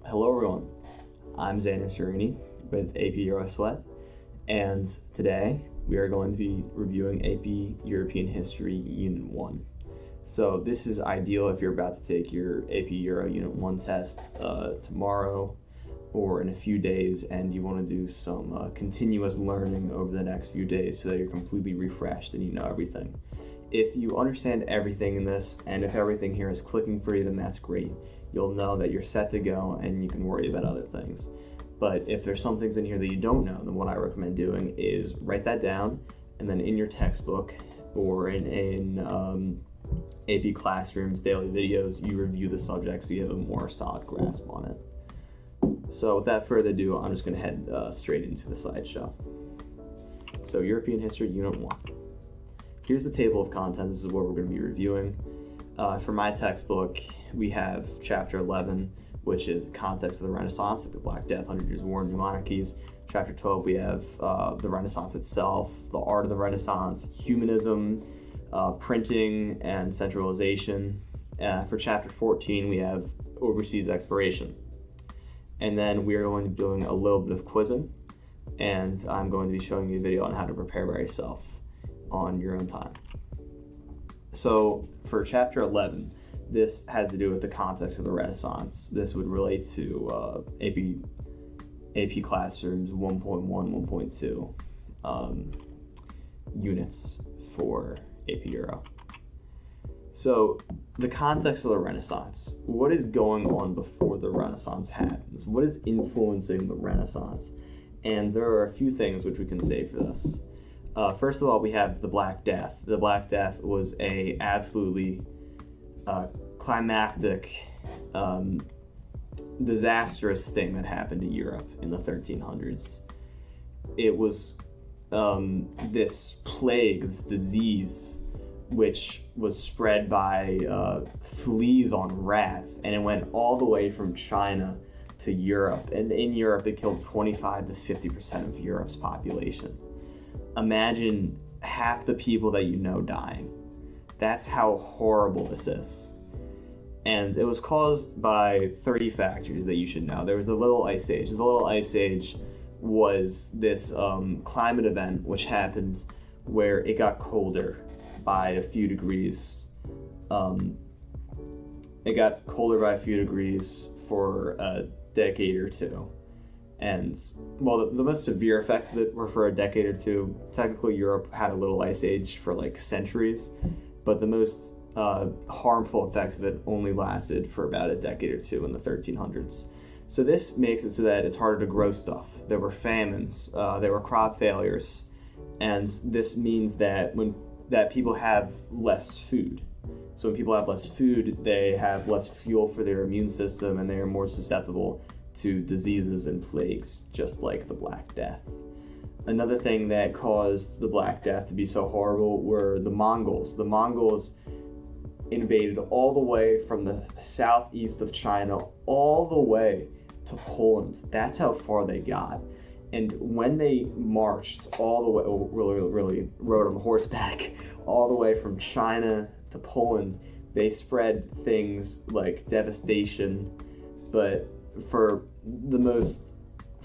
Hello everyone, I'm Xander Serini with AP Eurosweat, and today we are going to be reviewing AP European History Unit 1. So this is ideal if you're about to take your AP Euro Unit 1 test tomorrow or in a few days and you want to do some continuous learning over the next few days so that you're completely refreshed and you know everything. If you understand everything in this and if everything here is clicking for you, then that's great. You'll know that you're set to go and you can worry about other things. But if there's some things in here that you don't know, then what I recommend doing is write that down, and then in your textbook or in AP Classroom's daily videos, you review the subject so you have a more solid grasp on it. So without further ado, I'm just going to head straight into the slideshow. So European History Unit 1. Here's the table of contents. This is what we're going to be reviewing. For my textbook, we have Chapter 11, which is the context of the Renaissance, like the Black Death, 100 Years' War, and New Monarchies. Chapter 12, we have the Renaissance itself, the art of the Renaissance, humanism, printing, and centralization. For Chapter 14, we have overseas exploration. And then we are going to be doing a little bit of quizzing, and I'm going to be showing you a video on how to prepare by yourself on your own time. So for Chapter 11, this has to do with the context of the Renaissance. This would relate to AP Classroom's 1.1, 1.2 units for AP Euro. So the context of the Renaissance. What is going on before the Renaissance happens? What is influencing the Renaissance? And there are a few things which we can say for this. First of all, we have the Black Death. The Black Death was a absolutely climactic, disastrous thing that happened in Europe in the 1300s. It was this plague, this disease, which was spread by fleas on rats, and it went all the way from China to Europe. And in Europe, it killed 25 to 50% of Europe's population. Imagine half the people that you know dying. That's how horrible this is. And it was caused by 30 factors that you should know. There was the Little Ice Age. The Little Ice Age was this climate event which happens where it got colder by a few degrees. It got colder by a few degrees for a decade or two. And, well, the most severe effects of it were for a decade or two. Technically, Europe had a little ice age for, like, centuries, but the most harmful effects of it only lasted for about a decade or two in the 1300s. So this makes it so that it's harder to grow stuff. There were famines, there were crop failures, and this means that that people have less food. So when people have less food, they have less fuel for their immune system, and they are more susceptible to diseases and plagues, just like the Black Death. Another thing that caused the Black Death to be so horrible were the Mongols. The Mongols invaded all the way from the southeast of China all the way to Poland. That's how far they got. And when they marched all the way, really rode on horseback, all the way from China to Poland, they spread things like devastation, but for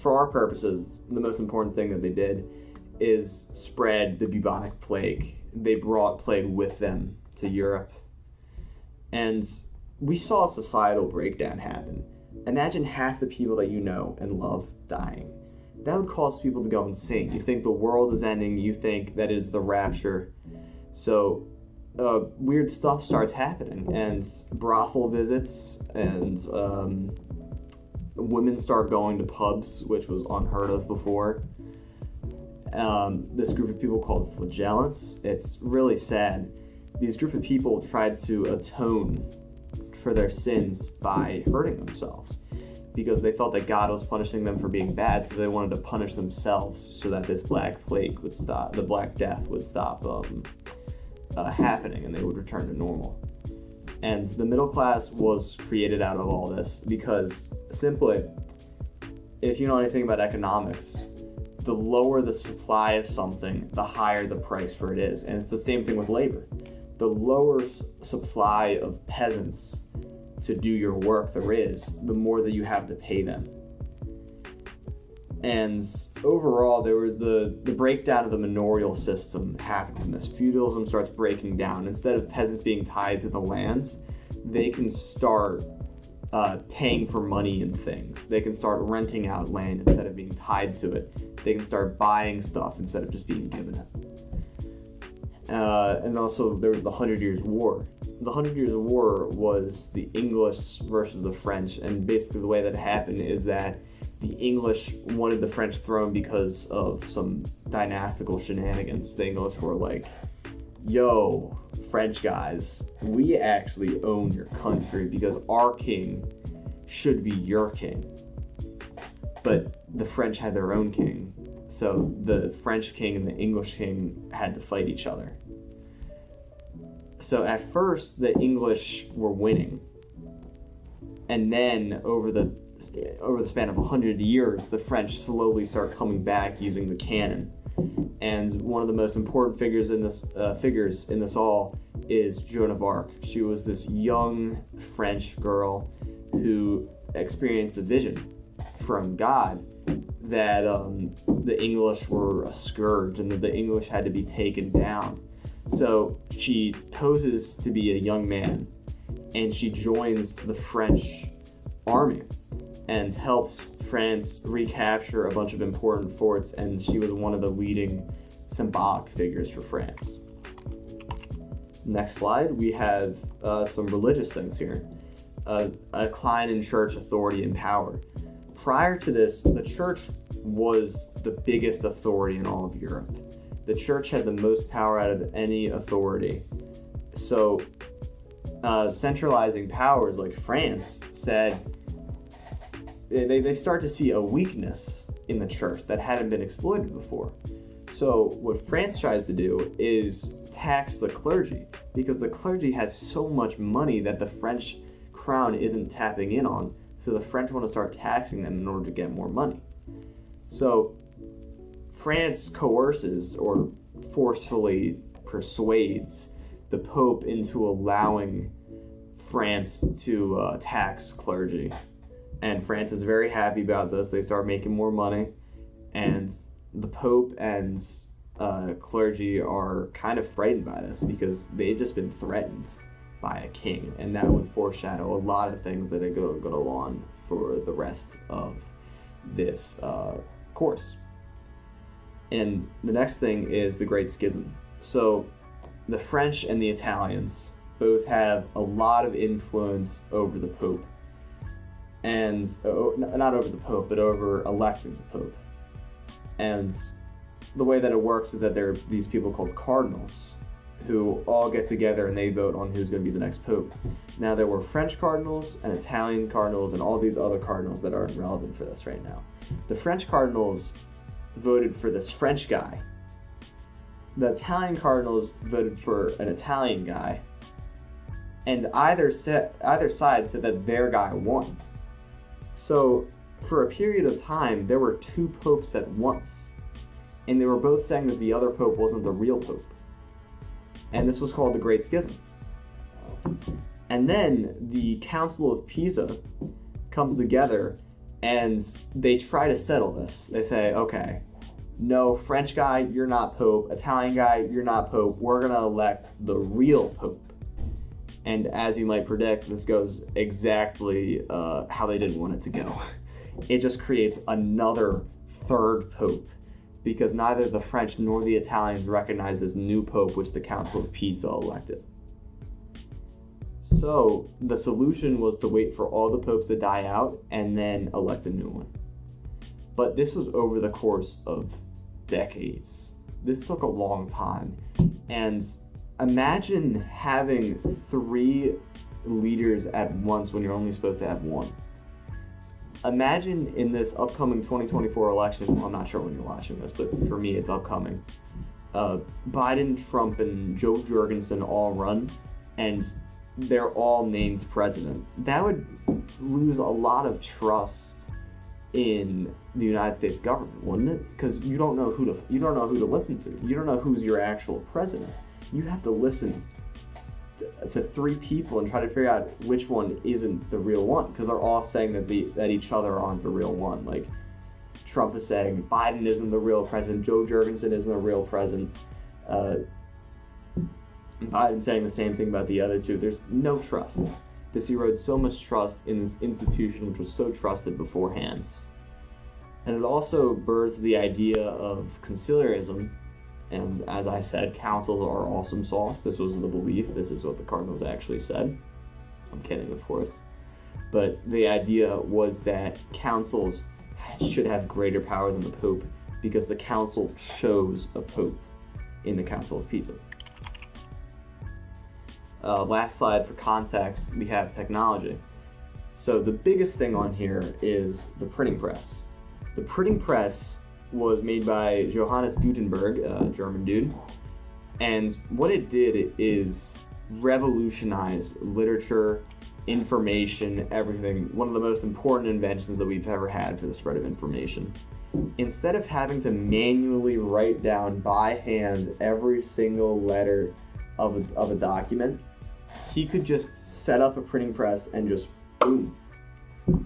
our purposes, the most important thing that they did is spread the bubonic plague. They brought plague with them to Europe. And we saw a societal breakdown happen. Imagine half the people that you know and love dying. That would cause people to go insane. You think the world is ending, you think that is the rapture. So weird stuff starts happening, and brothel visits, and women start going to pubs, which was unheard of before. This group of people called flagellants. It's really sad. These group of people tried to atone for their sins by hurting themselves because they felt that God was punishing them for being bad, so they wanted to punish themselves so that this Black Plague would stop, the Black Death would stop happening, and they would return to normal. And the middle class was created out of all this because, simply, if you know anything about economics, the lower the supply of something, the higher the price for it is. And it's the same thing with labor. The lower supply of peasants to do your work there is, the more that you have to pay them. And overall, there was the breakdown of the manorial system happened from this. Feudalism starts breaking down. Instead of peasants being tied to the lands, they can start paying for money and things. They can start renting out land instead of being tied to it. They can start buying stuff instead of just being given it. And also, there was the 100 Years' War. The 100 Years' War was the English versus the French, and basically the way that happened is that the English wanted the French throne because of some dynastical shenanigans. The English were like, yo, French guys, we actually own your country because our king should be your king. But the French had their own king, so the French king and the English king had to fight each other. So at first, the English were winning, and then over the span of 100 years, the French slowly start coming back using the cannon. And one of the most important figures in this all is Joan of Arc. She was this young French girl who experienced a vision from God that the English were a scourge and that the English had to be taken down. So she poses to be a young man, and she joins the French army and helps France recapture a bunch of important forts, and she was one of the leading symbolic figures for France. Next slide, we have some religious things here. A decline in church authority and power. Prior to this, the church was the biggest authority in all of Europe. The church had the most power out of any authority. So centralizing powers like France said, they start to see a weakness in the church that hadn't been exploited before. So what France tries to do is tax the clergy, because the clergy has so much money that the French crown isn't tapping in on. So the French want to start taxing them in order to get more money. So France coerces or forcefully persuades the Pope into allowing France to tax clergy. And France is very happy about this. They start making more money, and the Pope and clergy are kind of frightened by this because they've just been threatened by a king, and that would foreshadow a lot of things that are going to go on for the rest of this course. And the next thing is the Great Schism. So the French and the Italians both have a lot of influence over the Pope. And not over the Pope, but over electing the Pope. And the way that it works is that there are these people called cardinals who all get together and they vote on who's going to be the next Pope. Now, there were French cardinals and Italian cardinals and all these other cardinals that aren't relevant for this right now. The French cardinals voted for this French guy. The Italian cardinals voted for an Italian guy. And either side said that their guy won. So, for a period of time, there were two popes at once, and they were both saying that the other pope wasn't the real pope. And this was called the Great Schism. And then the Council of Pisa comes together, and they try to settle this. They say, okay, no, French guy, you're not pope. Italian guy, you're not pope. We're going to elect the real pope. And as you might predict, this goes exactly how they didn't want it to go. It just creates another third pope, because neither the French nor the Italians recognize this new pope, which the Council of Pisa elected. So the solution was to wait for all the popes to die out and then elect a new one. But this was over the course of decades. This took a long time. And imagine having 3 leaders at once when you're only supposed to have 1. Imagine in this upcoming 2024 election, well, I'm not sure when you're watching this, but for me it's upcoming, Biden, Trump, and Joe Jorgensen all run, and they're all named president. That would lose a lot of trust in the United States government, wouldn't it? Because you don't know who to listen to. You don't know who's your actual president. You have to listen to three people and try to figure out which one isn't the real one, because they're all saying that each other aren't the real one. Like Trump is saying Biden isn't the real president, Joe Jurgensen isn't the real president. Biden saying the same thing about the other two. There's no trust. This erodes so much trust in this institution which was so trusted beforehand. And it also births the idea of conciliarism. And as I said, councils are awesome sauce. This was the belief. This is what the cardinals actually said. I'm kidding, of course. But the idea was that councils should have greater power than the Pope, because the council chose a Pope in the Council of Pisa. Last slide for context, we have technology. So the biggest thing on here is the printing press. The printing press was made by Johannes Gutenberg, a German dude, and what it did is revolutionize literature, information, everything. One of the most important inventions that we've ever had for the spread of information. Instead of having to manually write down by hand every single letter of a document, he could just set up a printing press and just boom,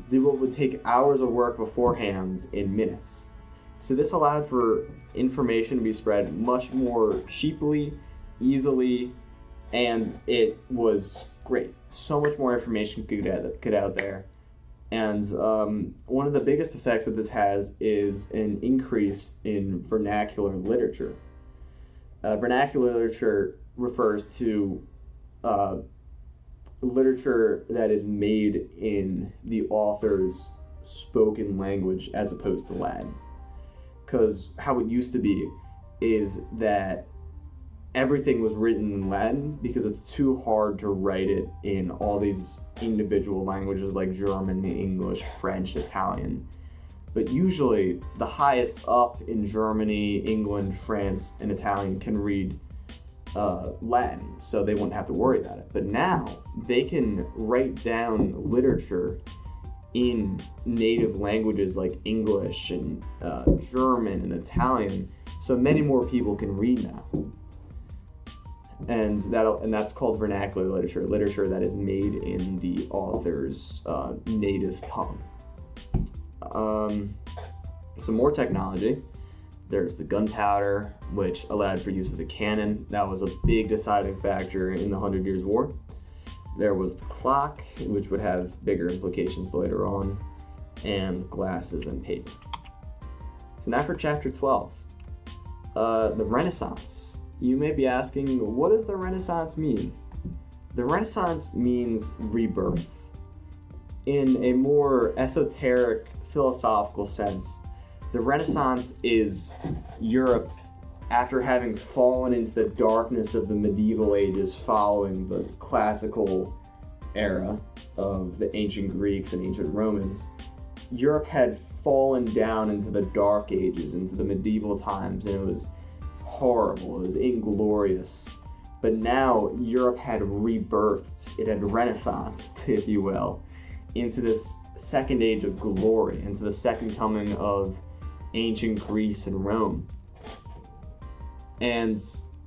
do what would take hours of work beforehand in minutes. So this allowed for information to be spread much more cheaply, easily, and it was great. So much more information could get out there. And one of the biggest effects that this has is an increase in vernacular literature. Vernacular literature refers to literature that is made in the author's spoken language as opposed to Latin. Because how it used to be is that everything was written in Latin because it's too hard to write it in all these individual languages like German, English, French, Italian. But usually the highest up in Germany, England, France, and Italian can read Latin, so they wouldn't have to worry about it. But now they can write down literature in native languages like English and German and Italian, so many more people can read now. And that's called vernacular literature that is made in the author's native tongue. Some more technology. There's the gunpowder, which allowed for use of the cannon. That was a big deciding factor in the 100 Years' War. There was the clock, which would have bigger implications later on, and glasses and paper. So now for chapter 12, the Renaissance. You may be asking, what does the Renaissance mean? The Renaissance means rebirth. In a more esoteric, philosophical sense, the Renaissance is Europe after having fallen into the darkness of the medieval ages following the classical era of the ancient Greeks and ancient Romans. Europe had fallen down into the dark ages, into the medieval times, and it was horrible, it was inglorious. But now Europe had rebirthed, it had renaissanced, if you will, into this second age of glory, into the second coming of ancient Greece and Rome. And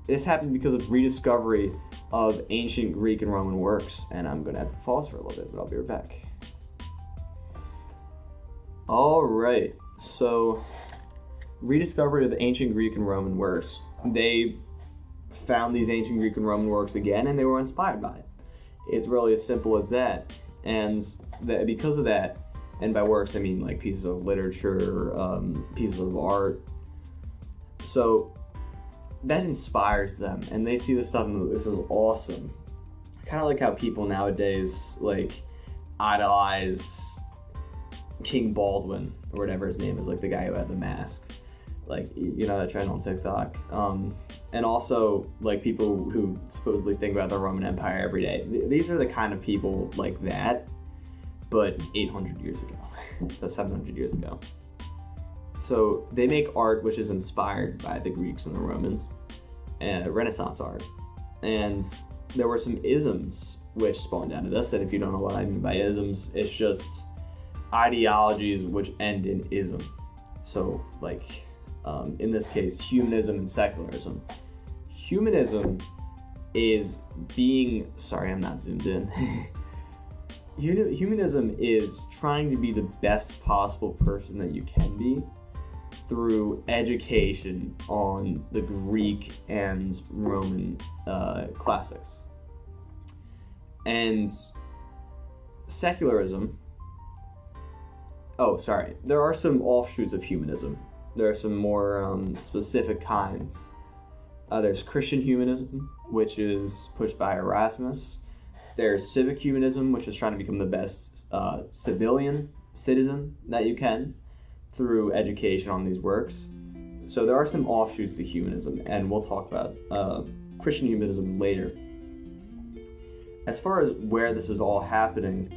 this happened because of rediscovery of ancient Greek and Roman works, and I'm going to have to pause for a little bit, but I'll be right back. Alright, so rediscovery of ancient Greek and Roman works. They found these ancient Greek and Roman works again, and they were inspired by it. It's really as simple as that. And because of that, and by works I mean like pieces of literature, pieces of art, so that inspires them, and they see this stuff and this is awesome. Kind of like how people nowadays like idolize King Baldwin or whatever his name is, like the guy who had the mask, like, you know, that trend on TikTok. And also like people who supposedly think about the Roman Empire every day. These are the kind of people like that, but 800 years ago, 700 years ago. So they make art which is inspired by the Greeks and the Romans, and Renaissance art. And there were some isms which spawned out of this, and if you don't know what I mean by isms, it's just ideologies which end in ism. So like, in this case, humanism and secularism. Humanism is being, sorry, I'm not zoomed in. Humanism is trying to be the best possible person that you can be through education on the Greek and Roman classics. And secularism, there are some offshoots of humanism. There are some more specific kinds. There's Christian humanism, which is pushed by Erasmus. There's civic humanism, which is trying to become the best citizen that you can through education on these works. So there are some offshoots to humanism, and we'll talk about Christian humanism later. As far as where this is all happening,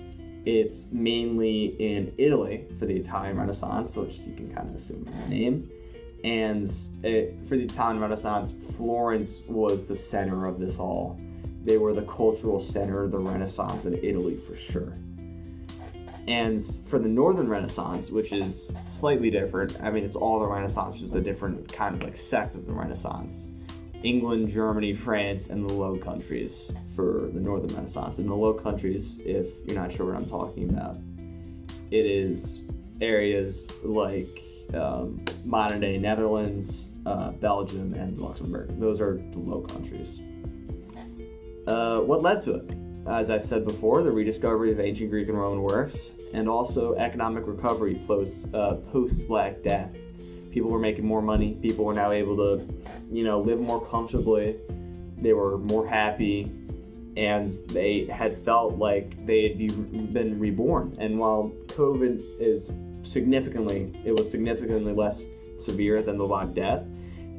it's mainly in Italy for the Italian Renaissance, which you can kind of assume from the name. And for the Italian Renaissance, Florence was the center of this all. They were the cultural center of the Renaissance in Italy for sure. And for the Northern Renaissance, which is slightly different, I mean, it's all the Renaissance, just a different kind of like sect of the Renaissance. England, Germany, France, and the Low Countries for the Northern Renaissance. In the Low Countries, if you're not sure what I'm talking about, it is areas like modern-day Netherlands, Belgium, and Luxembourg. Those are the Low Countries. What led to it? As I said before, the rediscovery of ancient Greek and Roman works, and also economic recovery post-Black Death. People were making more money. People were now able to, live more comfortably. They were more happy, and they had felt like they had been reborn. And while COVID was significantly less severe than the Black Death,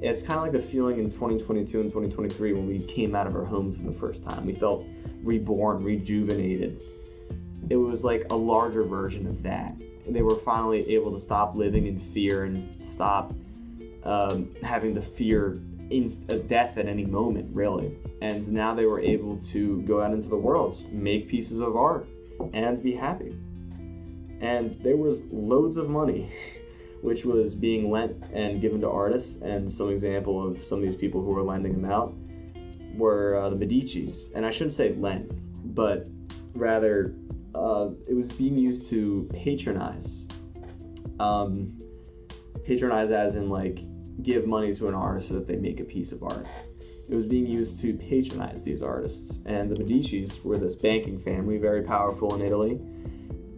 it's kind of like the feeling in 2022 and 2023 when we came out of our homes for the first time. We felt reborn, rejuvenated. It was like a larger version of that. They were finally able to stop living in fear and stop having to fear death at any moment, really. And now they were able to go out into the world, make pieces of art, and be happy. And there was loads of money which was being lent and given to artists, and some example of some of these people who were lending them out were the Medicis. And I shouldn't say lent, but rather it was being used to patronize. Patronize as in like give money to an artist so that they make a piece of art. It was being used to patronize these artists. And the Medicis were this banking family, very powerful in Italy,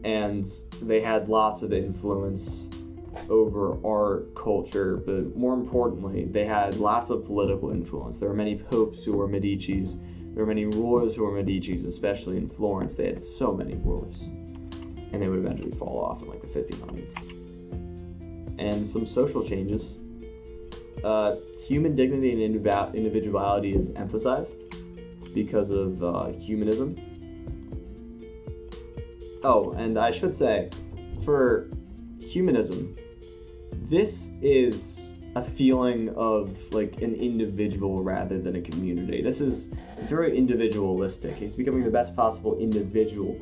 and they had lots of influence over art, culture, but more importantly, they had lots of political influence. There were many popes who were Medicis. There were many rulers who were Medicis, especially in Florence. They had so many rulers, and they would eventually fall off in like the 1500s. And some social changes. Human dignity and individuality is emphasized because of humanism. Oh, and I should say, for humanism, this is a feeling of like an individual rather than a community. It's very individualistic. It's becoming the best possible individual,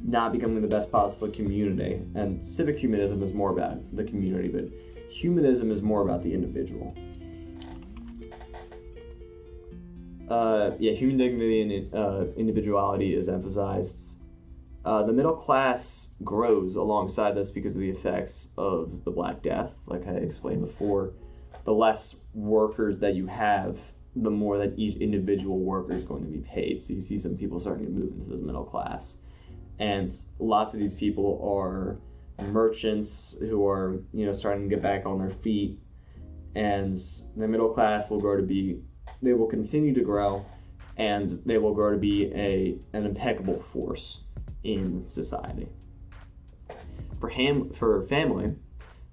not becoming the best possible community. And civic humanism is more about the community, but humanism is more about the individual. Human dignity and individuality is emphasized. The middle class grows alongside this because of the effects of the Black Death. Like I explained before, the less workers that you have, the more that each individual worker is going to be paid. So you see some people starting to move into this middle class. And lots of these people are merchants who are, starting to get back on their feet. And the middle class will they will continue to grow, and they will grow to be an impeccable force in society. For family,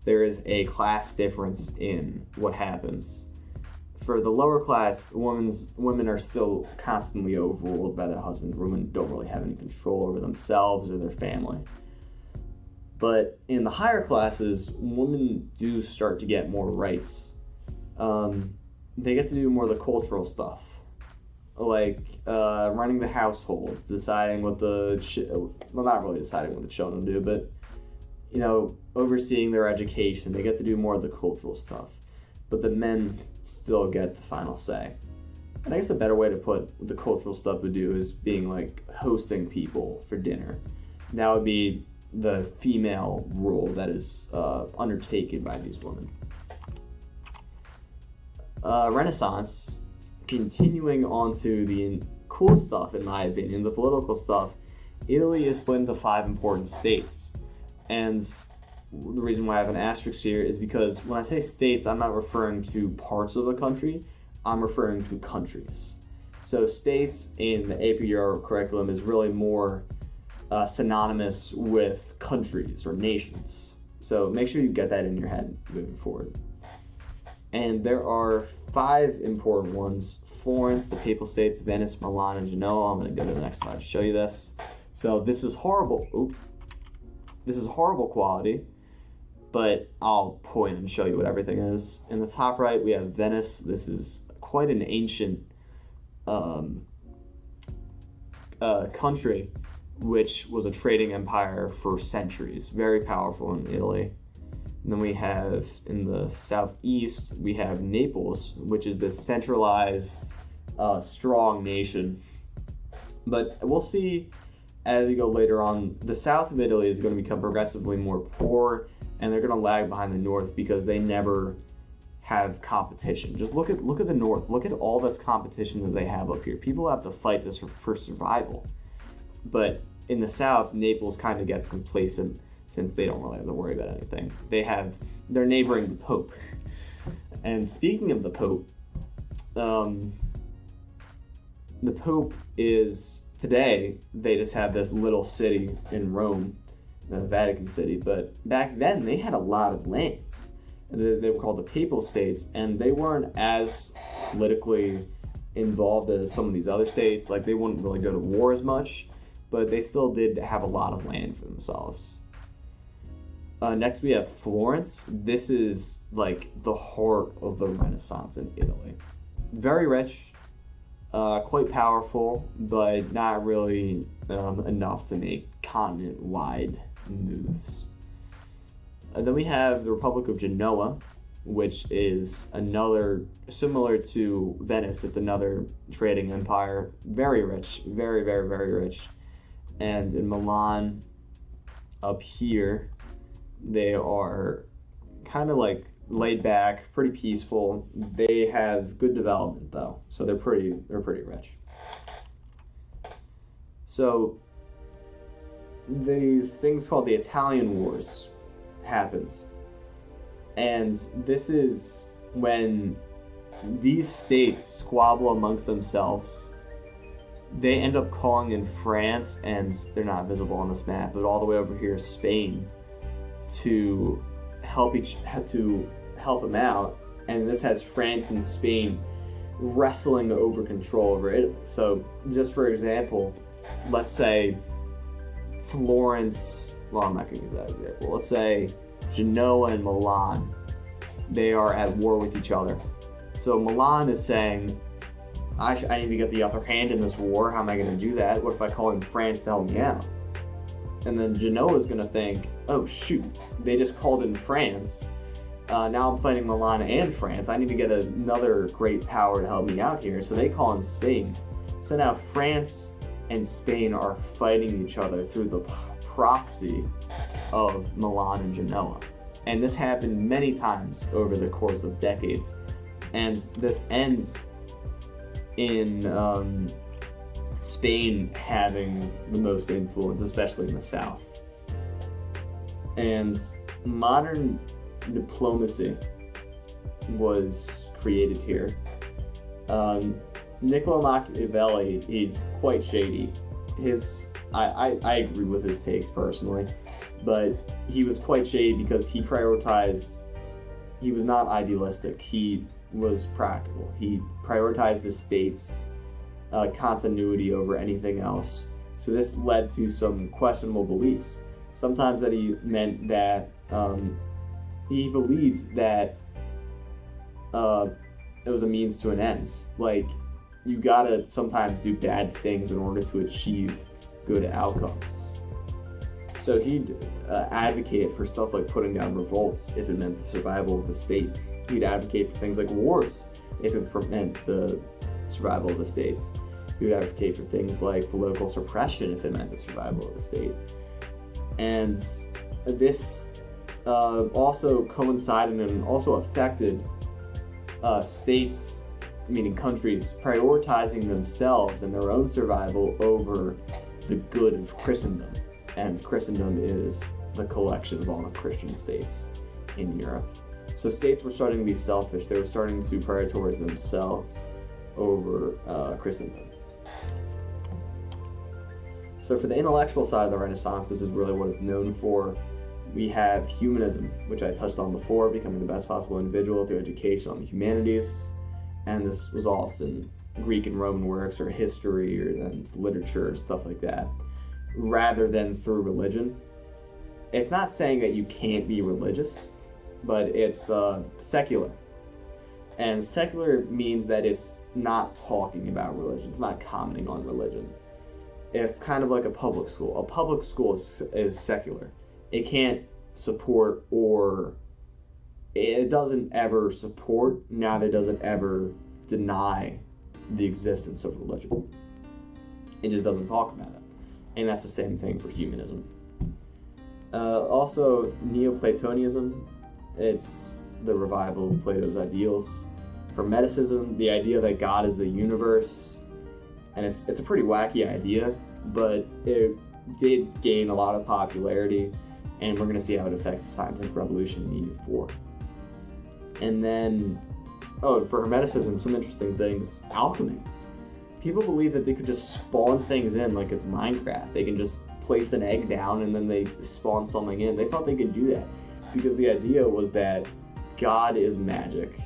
there is a class difference in what happens. For the lower class, women are still constantly overruled by their husband. Women don't really have any control over themselves or their family. But in the higher classes, women do start to get more rights. They get to do more of the cultural stuff, like running the household, deciding what not really deciding what the children do, but overseeing their education. They get to do more of the cultural stuff, but the men still get the final say. And I guess a better way to put what the cultural stuff would do is being like hosting people for dinner. That would be the female role that is undertaken by these women. Renaissance, continuing on to the cool stuff, in my opinion, the political stuff. Italy is split into 5 important states. And the reason why I have an asterisk here is because when I say states, I'm not referring to parts of a country, I'm referring to countries. So states in the AP Euro curriculum is really more synonymous with countries or nations. So make sure you get that in your head moving forward. And there are 5 important ones: Florence, the Papal States, Venice, Milan, and Genoa. I'm going to go to the next slide to show you this. So this is horrible. This is horrible quality, but I'll point and show you what everything is. In the top right, we have Venice. This is quite an ancient country, which was a trading empire for centuries. Very powerful in Italy. And then we have, in the southeast, we have Naples, which is this centralized, strong nation. But we'll see as we go later on, the south of Italy is going to become progressively more poor, and they're going to lag behind the north because they never have competition. Just look at the north. Look at all this competition that they have up here. People have to fight this for survival. But in the south, Naples kind of gets complacent since they don't really have to worry about anything. They're neighboring the Pope. And speaking of the Pope, the Pope is, today, they just have this little city in Rome, the Vatican City, but back then they had a lot of lands. They were called the Papal States, and they weren't as politically involved as some of these other states. Like, they wouldn't really go to war as much, but they still did have a lot of land for themselves. Next we have Florence. This is like the heart of the Renaissance in Italy. Very rich, quite powerful, but not really enough to make continent-wide moves. Then we have the Republic of Genoa, which is another, similar to Venice, it's another trading empire. Very rich, very, very, very rich. And in Milan, up here, they are kind of like laid back, pretty peaceful. They have good development though, so they're pretty rich. So these things called the Italian Wars happens, and this is when these states squabble amongst themselves. They end up calling in France, and they're not visible on this map, but all the way over here, Spain, to help them out. And this has France and Spain wrestling over control over Italy. So just for example, let's say Florence, well, I'm not going to use that example. Let's say Genoa and Milan, they are at war with each other. So Milan is saying, I need to get the upper hand in this war. How am I going to do that? What if I call in France to help me out? And then Genoa is going to think, oh shoot, they just called in France. Now I'm fighting Milan and France. I need to get another great power to help me out here. So they call in Spain. So now France and Spain are fighting each other through the proxy of Milan and Genoa. And this happened many times over the course of decades. And this ends in Spain having the most influence, especially in the south. And modern diplomacy was created here. Niccolo Machiavelli, he's quite shady. I agree with his takes personally, but he was quite shady because he was not idealistic, he was practical. He prioritized the state's continuity over anything else. So this led to some questionable beliefs. Sometimes that he meant that he believed that it was a means to an end. Like, you gotta sometimes do bad things in order to achieve good outcomes. So he'd advocate for stuff like putting down revolts if it meant the survival of the state. He'd advocate for things like wars if it meant the survival of the states. He would advocate for things like political suppression if it meant the survival of the state. And this also coincided and also affected states, meaning countries, prioritizing themselves and their own survival over the good of Christendom. And Christendom is the collection of all the Christian states in Europe. So states were starting to be selfish. They were starting to prioritize themselves over Christendom. So for the intellectual side of the Renaissance, this is really what it's known for. We have humanism, which I touched on before, becoming the best possible individual through education on the humanities. And this was often Greek and Roman works or history or literature or stuff like that, rather than through religion. It's not saying that you can't be religious, but it's secular. And secular means that it's not talking about religion. It's not commenting on religion. It's kind of like a public school. A public school is secular. It can't support, or it doesn't ever support, neither does it ever deny the existence of religion. It just doesn't talk about it. And that's the same thing for humanism. Also, Neoplatonism, it's the revival of Plato's ideals. Hermeticism, the idea that God is the universe, and it's a pretty wacky idea, but it did gain a lot of popularity, and we're going to see how it affects the scientific revolution needed for. And then, for Hermeticism, some interesting things. Alchemy. People believe that they could just spawn things in like it's Minecraft. They can just place an egg down and then they spawn something in. They thought they could do that because the idea was that God is magic.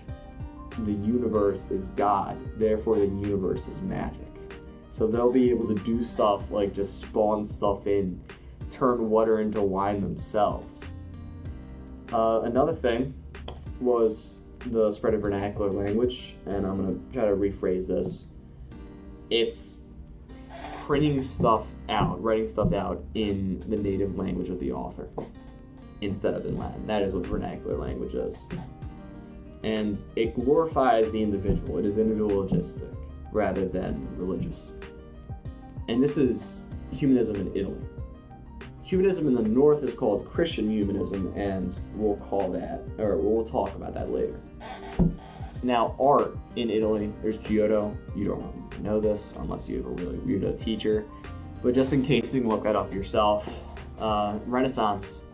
The universe is God. Therefore, the universe is magic. So they'll be able to do stuff like just spawn stuff in, turn water into wine themselves. Another thing was the spread of vernacular language, and I'm going to try to rephrase this. It's printing stuff out, writing stuff out in the native language of the author instead of in Latin. That is what vernacular language is. And it glorifies the individual. It is individualistic rather than religious. And this is humanism in Italy. Humanism in the north is called Christian humanism, and we'll talk about that later. Now, art in Italy, there's Giotto. You don't really know this unless you have a really weirdo teacher, but just in case you can look that up yourself. Renaissance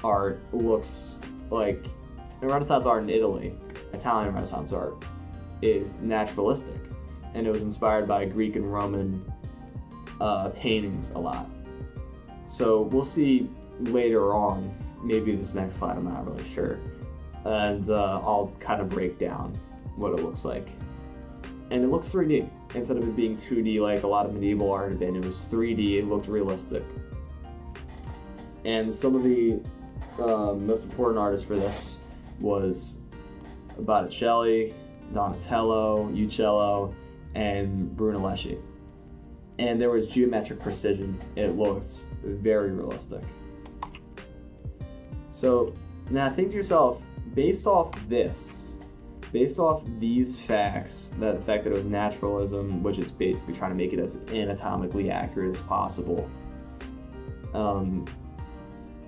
art looks like the Renaissance art in Italy, Italian Renaissance art, is naturalistic, and it was inspired by Greek and Roman paintings a lot. So we'll see later on, maybe this next slide, I'm not really sure, and I'll kind of break down what it looks like. And it looks 3D, instead of it being 2D like a lot of medieval art had been. It was 3D, it looked realistic. And some of the most important artists for this was Botticelli, Donatello, Uccello, and Brunelleschi. And there was geometric precision. It looked very realistic. So now think to yourself, based off these facts, that the fact that it was naturalism, which is basically trying to make it as anatomically accurate as possible,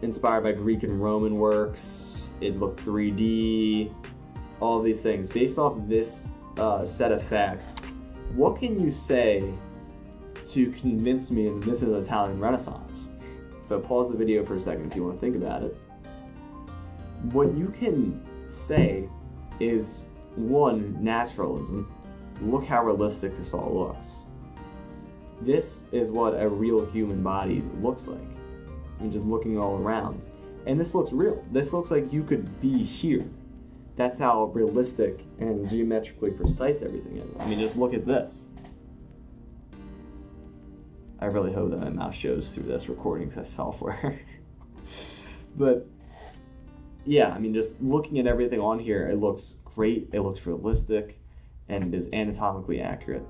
inspired by Greek and Roman works, it looked 3D, all these things. Based off this set of facts, what can you say to convince me that this is an Italian Renaissance? So pause the video for a second if you want to think about it. What you can say is, one, naturalism. Look how realistic this all looks. This is what a real human body looks like. I mean, just looking all around. And this looks real. This looks like you could be here. That's how realistic and geometrically precise everything is. I mean, just look at this. I really hope that my mouse shows through this recording software. But yeah, I mean, just looking at everything on here, it looks great, it looks realistic, and it is anatomically accurate.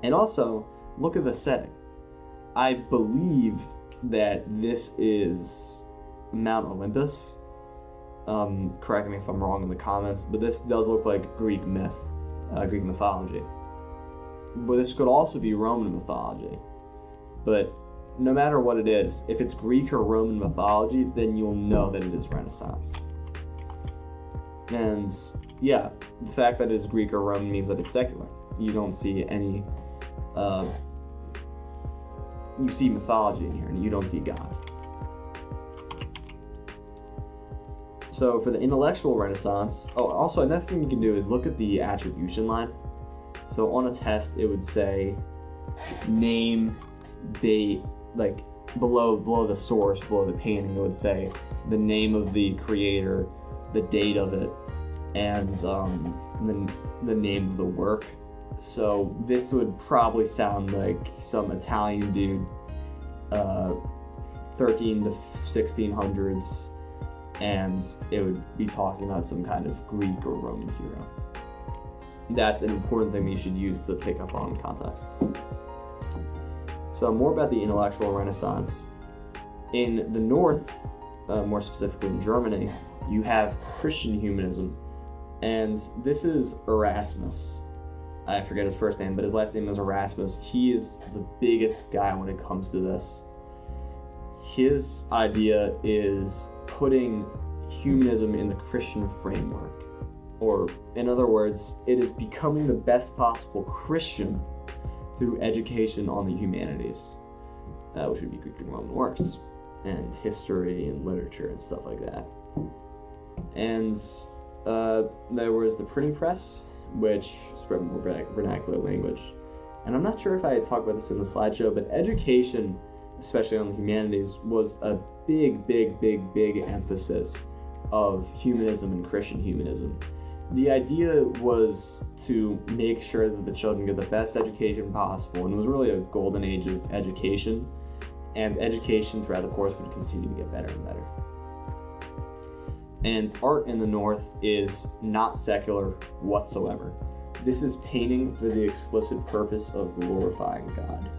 And also, look at the setting. I believe that this is Mount Olympus. Correct me if I'm wrong in the comments, but this does look like Greek myth. Greek mythology. But this could also be Roman mythology. But no matter what it is, if it's Greek or Roman mythology, then you'll know that it is Renaissance. And yeah, the fact that it is Greek or Roman means that it's secular. You don't see any, you see mythology in here, and you don't see God. So for the intellectual Renaissance, also another thing you can do is look at the attribution line. So on a test, it would say name, date, like below the source, below the painting, it would say the name of the creator, the date of it, and the name of the work. So this would probably sound like some Italian dude, 13 to 1600s, and it would be talking about some kind of Greek or Roman hero. That's an important thing that you should use to pick up on context. So more about the intellectual Renaissance. In the North, more specifically in Germany, you have Christian humanism, and this is Erasmus. I forget his first name, but his last name is Erasmus. He is the biggest guy when it comes to this. His idea is putting humanism in the Christian framework. Or, in other words, it is becoming the best possible Christian through education on the humanities, which would be Greek and Roman works, and history and literature and stuff like that. And there was the printing press, which spread more vernacular language. And I'm not sure if I had talked about this in the slideshow, but education, especially on the humanities, was a big emphasis of humanism and Christian humanism. The idea was to make sure that the children get the best education possible, and it was really a golden age of education, and education throughout the course would continue to get better and better. And art in the North is not secular whatsoever. This is painting for the explicit purpose of glorifying God.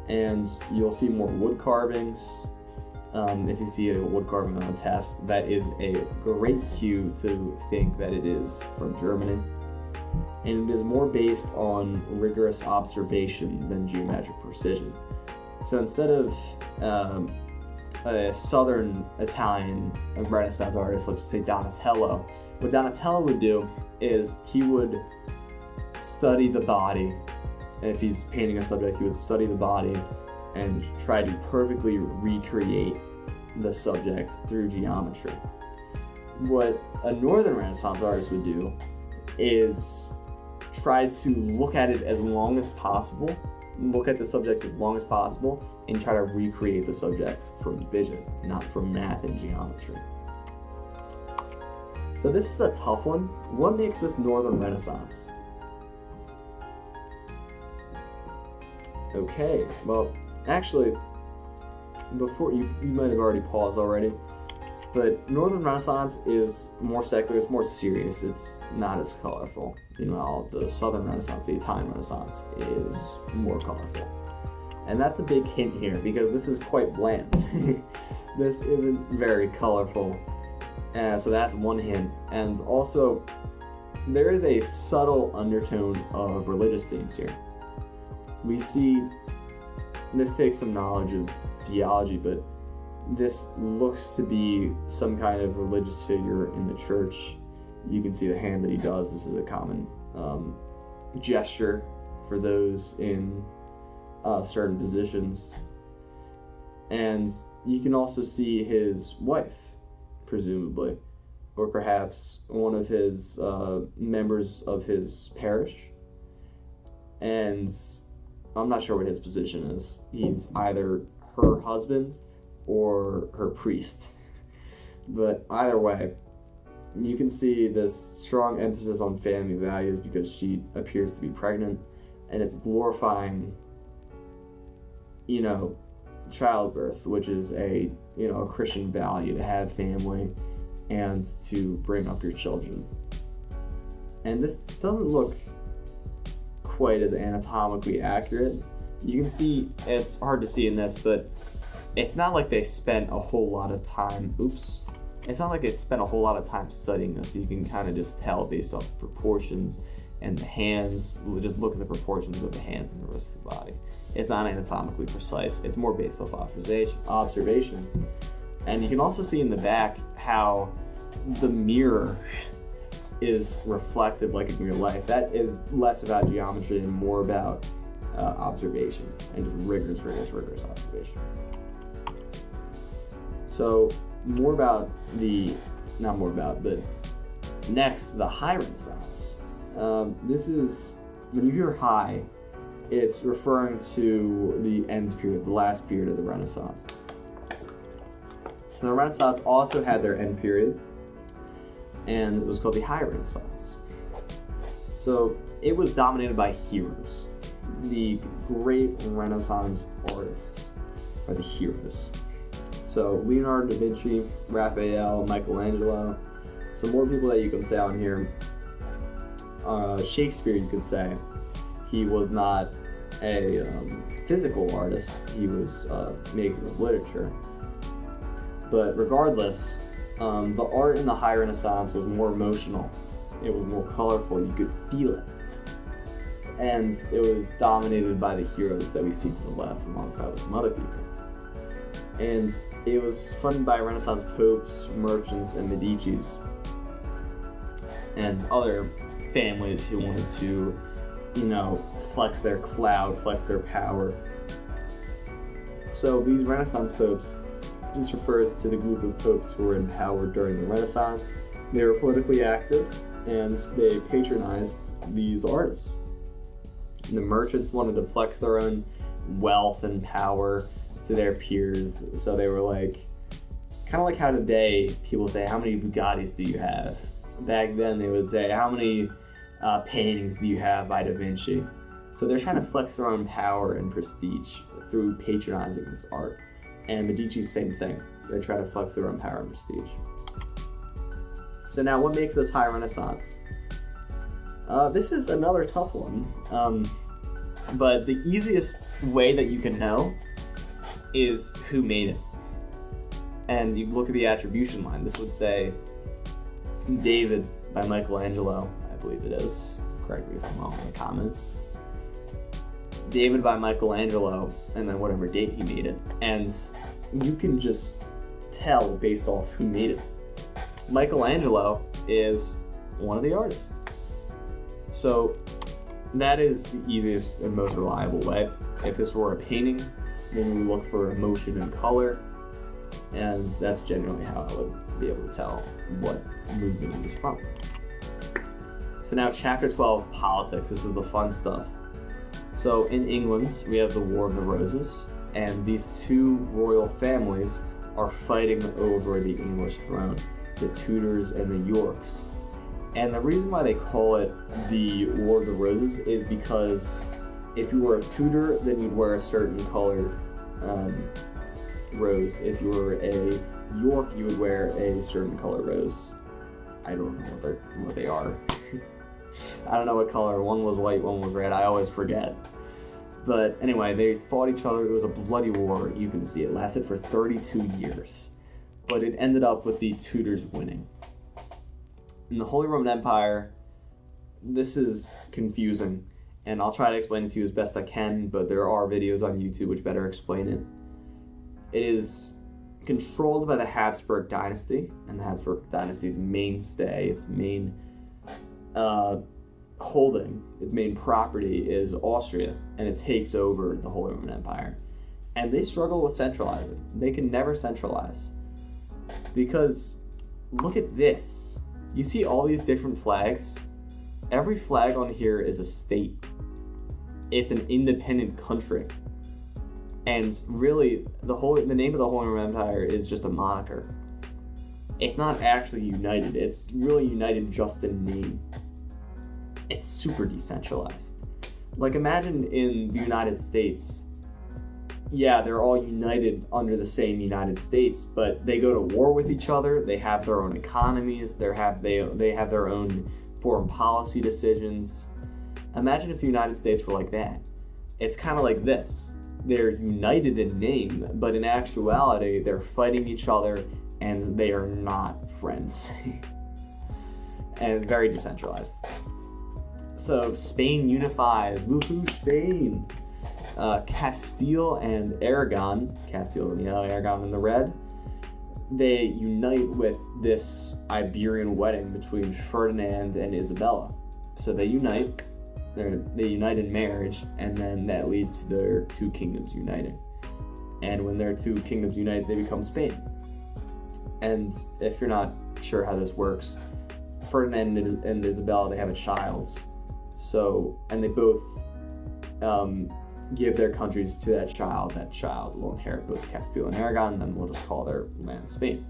And you'll see more wood carvings. If you see a wood carving on a test, that is a great cue to think that it is from Germany. And it is more based on rigorous observation than geometric precision. So instead of a southern Italian Renaissance artist, let's just say Donatello, what Donatello would do is he would study the body. And if he's painting a subject, he would study the body and try to perfectly recreate the subject through geometry. What a Northern Renaissance artist would do is try to look at it as long as possible, look at the subject as long as possible, and try to recreate the subject from vision, not from math and geometry. So this is a tough one. What makes this Northern Renaissance? Okay, well, actually, before you might have already paused already, but Northern Renaissance is more secular, it's more serious, it's not as colorful. Meanwhile, the Southern Renaissance, the Italian Renaissance, is more colorful. And that's a big hint here, because this is quite bland. This isn't very colorful, so that's one hint. And also, there is a subtle undertone of religious themes here. We see, this takes some knowledge of theology, but this looks to be some kind of religious figure in the church. You can see the hand that he does. This is a common gesture for those in certain positions. And you can also see his wife, presumably, or perhaps one of his members of his parish. And I'm not sure what his position is. He's either her husband or her priest. But either way, you can see this strong emphasis on family values because she appears to be pregnant, and it's glorifying, childbirth, which is a Christian value, to have family and to bring up your children. And this doesn't look quite as anatomically accurate. You can see, it's hard to see in this, but it's not like they spent a whole lot of time, it's not like it spent a whole lot of time studying this. You can kind of just tell based off proportions and the hands. Just look at the proportions of the hands and the rest of the body. It's not anatomically precise. It's more based off observation. And you can also see in the back how the mirror is reflective like in real life. That is less about geometry and more about observation and just rigorous observation. So next, the High Renaissance. This is, when you hear high, it's referring to the end period, the last period of the Renaissance. So the Renaissance also had their end period, and it was called the High Renaissance. So it was dominated by heroes. The great Renaissance artists are the heroes. So Leonardo da Vinci, Raphael, Michelangelo, some more people that you can say on here. Shakespeare, you could say. He was not a physical artist, he was making of literature. But regardless, the art in the High Renaissance was more emotional. It was more colorful, you could feel it. And it was dominated by the heroes that we see to the left alongside with some other people. And it was funded by Renaissance popes, merchants, and Medicis, and other families who wanted to, flex their clout, flex their power. So these Renaissance popes, this refers to the group of popes who were in power during the Renaissance. They were politically active, and they patronized these artists. And the merchants wanted to flex their own wealth and power to their peers, so they were kind of like how today people say, how many Bugattis do you have? Back then they would say, how many paintings do you have by Da Vinci? So they're trying to flex their own power and prestige through patronizing this art. And Medici, same thing. They try to flex their own power and prestige. So now, what makes this High Renaissance? This is another tough one. But the easiest way that you can know is who made it. And you look at the attribution line. This would say David by Michelangelo, I believe it is. Correct me if I'm wrong in the comments. David by Michelangelo, and then whatever date he made it. And you can just tell based off who made it. Michelangelo is one of the artists. So that is the easiest and most reliable way. If this were a painting, then we look for emotion and color, and that's generally how I would be able to tell what movement it was from. So now chapter 12, politics. This is the fun stuff. So in England, we have the War of the Roses, and these two royal families are fighting over the English throne, the Tudors and the Yorks. And the reason why they call it the War of the Roses is because if you were a Tudor, then you'd wear a certain colored rose. If you were a York, you would wear a certain color rose. I don't know what they are. I don't know what color. One was white, one was red. I always forget. But anyway, they fought each other. It was a bloody war. You can see it lasted for 32 years. But it ended up with the Tudors winning. In the Holy Roman Empire, this is confusing, and I'll try to explain it to you as best I can, but there are videos on YouTube which better explain it. It is controlled by the Habsburg dynasty, and the Habsburg dynasty's mainstay, its main holding, its main property is Austria, and it takes over the Holy Roman Empire. And they struggle with centralizing. They can never centralize. Because, look at this. You see all these different flags? Every flag on here is a state. It's an independent country. And really, the name of the Holy Roman Empire is just a moniker. It's not actually united. It's really united just in name. It's super decentralized. Like, imagine in the United States, yeah, they're all united under the same United States, but they go to war with each other. They have their own economies. They have their own foreign policy decisions. Imagine if the United States were like that. It's kind of like this. They're united in name, but in actuality, they're fighting each other, and they are not friends. And very decentralized. So Spain unifies. Woohoo, Spain! Castile and Aragon, Castile in the yellow, Aragon in the red, they unite with this Iberian wedding between Ferdinand and Isabella. So they unite in marriage, and then that leads to their two kingdoms uniting. And when their two kingdoms unite, they become Spain. And if you're not sure how this works, Ferdinand and Isabella, they have a child. So, and they both give their countries to that child. That child will inherit both Castile and Aragon, and then we'll just call their land Spain.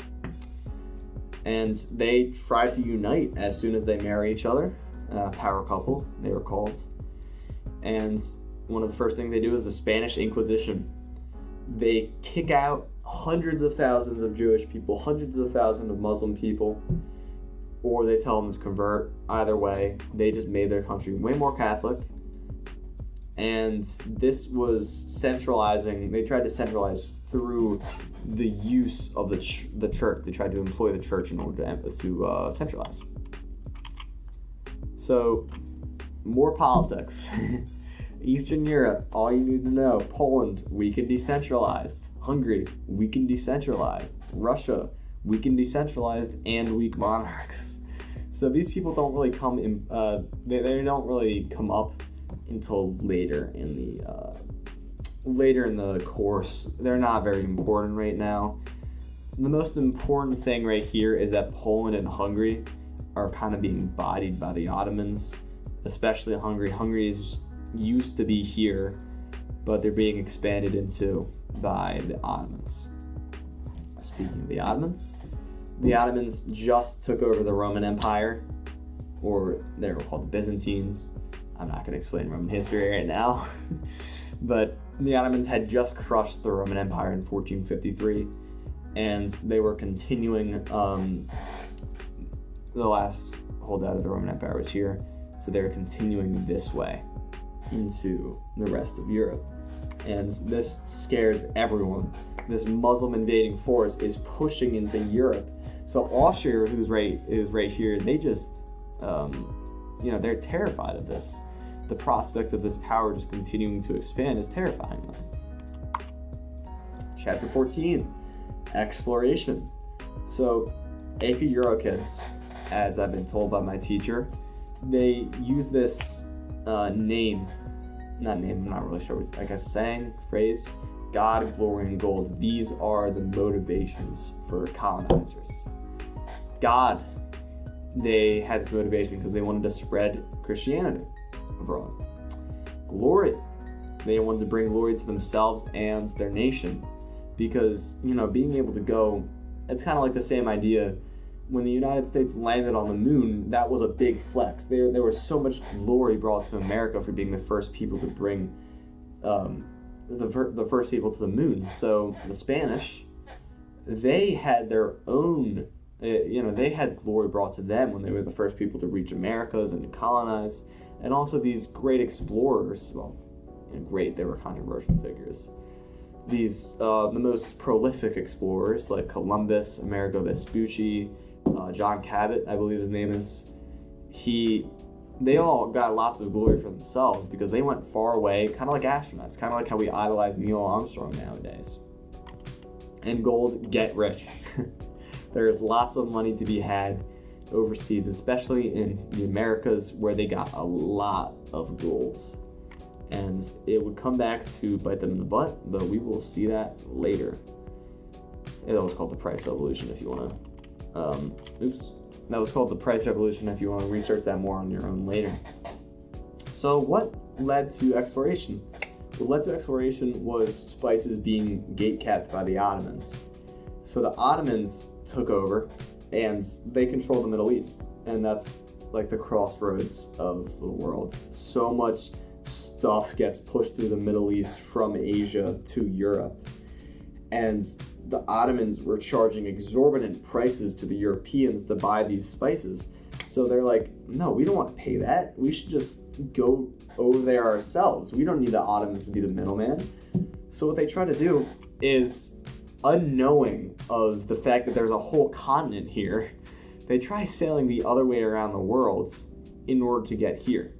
And they try to unite as soon as they marry each other. Power couple, they were called. And one of the first things they do is the Spanish Inquisition. They kick out hundreds of thousands of Jewish people, hundreds of thousands of Muslim people, or they tell them to convert. Either way, they just made their country way more Catholic. And this was centralizing. They tried to centralize through the use of the church. They tried to employ the church in order to centralize. So, more politics. Eastern Europe, all you need to know. Poland, weak and decentralized. Hungary, weak and decentralized. Russia, weak and decentralized, and weak monarchs. So these people don't really come in. They don't really come up until later in the course. They're not very important right now. The most important thing right here is that Poland and Hungary are kind of being bodied by the Ottomans, especially Hungary. Hungary used to be here, but they're being expanded into by the Ottomans. Speaking of the Ottomans just took over the Roman Empire, or they were called the Byzantines. I'm not going to explain Roman history right now, but the Ottomans had just crushed the Roman Empire in 1453, and they were continuing. The last holdout of the Roman Empire was here, so they were continuing this way into the rest of Europe. And this scares everyone. This Muslim invading force is pushing into Europe. So Austria, is right here, they just, they're terrified of this. The prospect of this power just continuing to expand is terrifying them. Chapter 14, exploration. So AP Euro kids, as I've been told by my teacher, they use this I'm not really sure what, phrase, God, glory, and gold. These are the motivations for colonizers. God, they had this motivation because they wanted to spread Christianity abroad. Glory, they wanted to bring glory to themselves and their nation, because, being able to go, it's kind of like the same idea. When the United States landed on the moon, that was a big flex. There was so much glory brought to America for being the first people to bring the first people to the moon. So the Spanish, they had their own, they had glory brought to them when they were the first people to reach Americas and to colonize. And also these great explorers, they were controversial figures. These, the most prolific explorers like Columbus, Amerigo Vespucci, John Cabot, I believe his name is, they all got lots of glory for themselves because they went far away, kind of like astronauts, kind of like how we idolize Neil Armstrong nowadays. And gold, get rich. There's lots of money to be had overseas, especially in the Americas, where they got a lot of golds. And it would come back to bite them in the butt, but we will see that later. That was called the price revolution if you want to that was called the price revolution if you want to research that more on your own later. So what led to exploration? What led to exploration was spices being gatekept by the Ottomans. So the Ottomans took over and they controlled the Middle East, and that's like the crossroads of the world. So much stuff gets pushed through the Middle East from Asia to Europe, and the Ottomans were charging exorbitant prices to the Europeans to buy these spices. So they're like, no, we don't want to pay that. We should just go over there ourselves. We don't need the Ottomans to be the middleman. So what they try to do is, unknowing of the fact that there's a whole continent here, they try sailing the other way around the world in order to get here.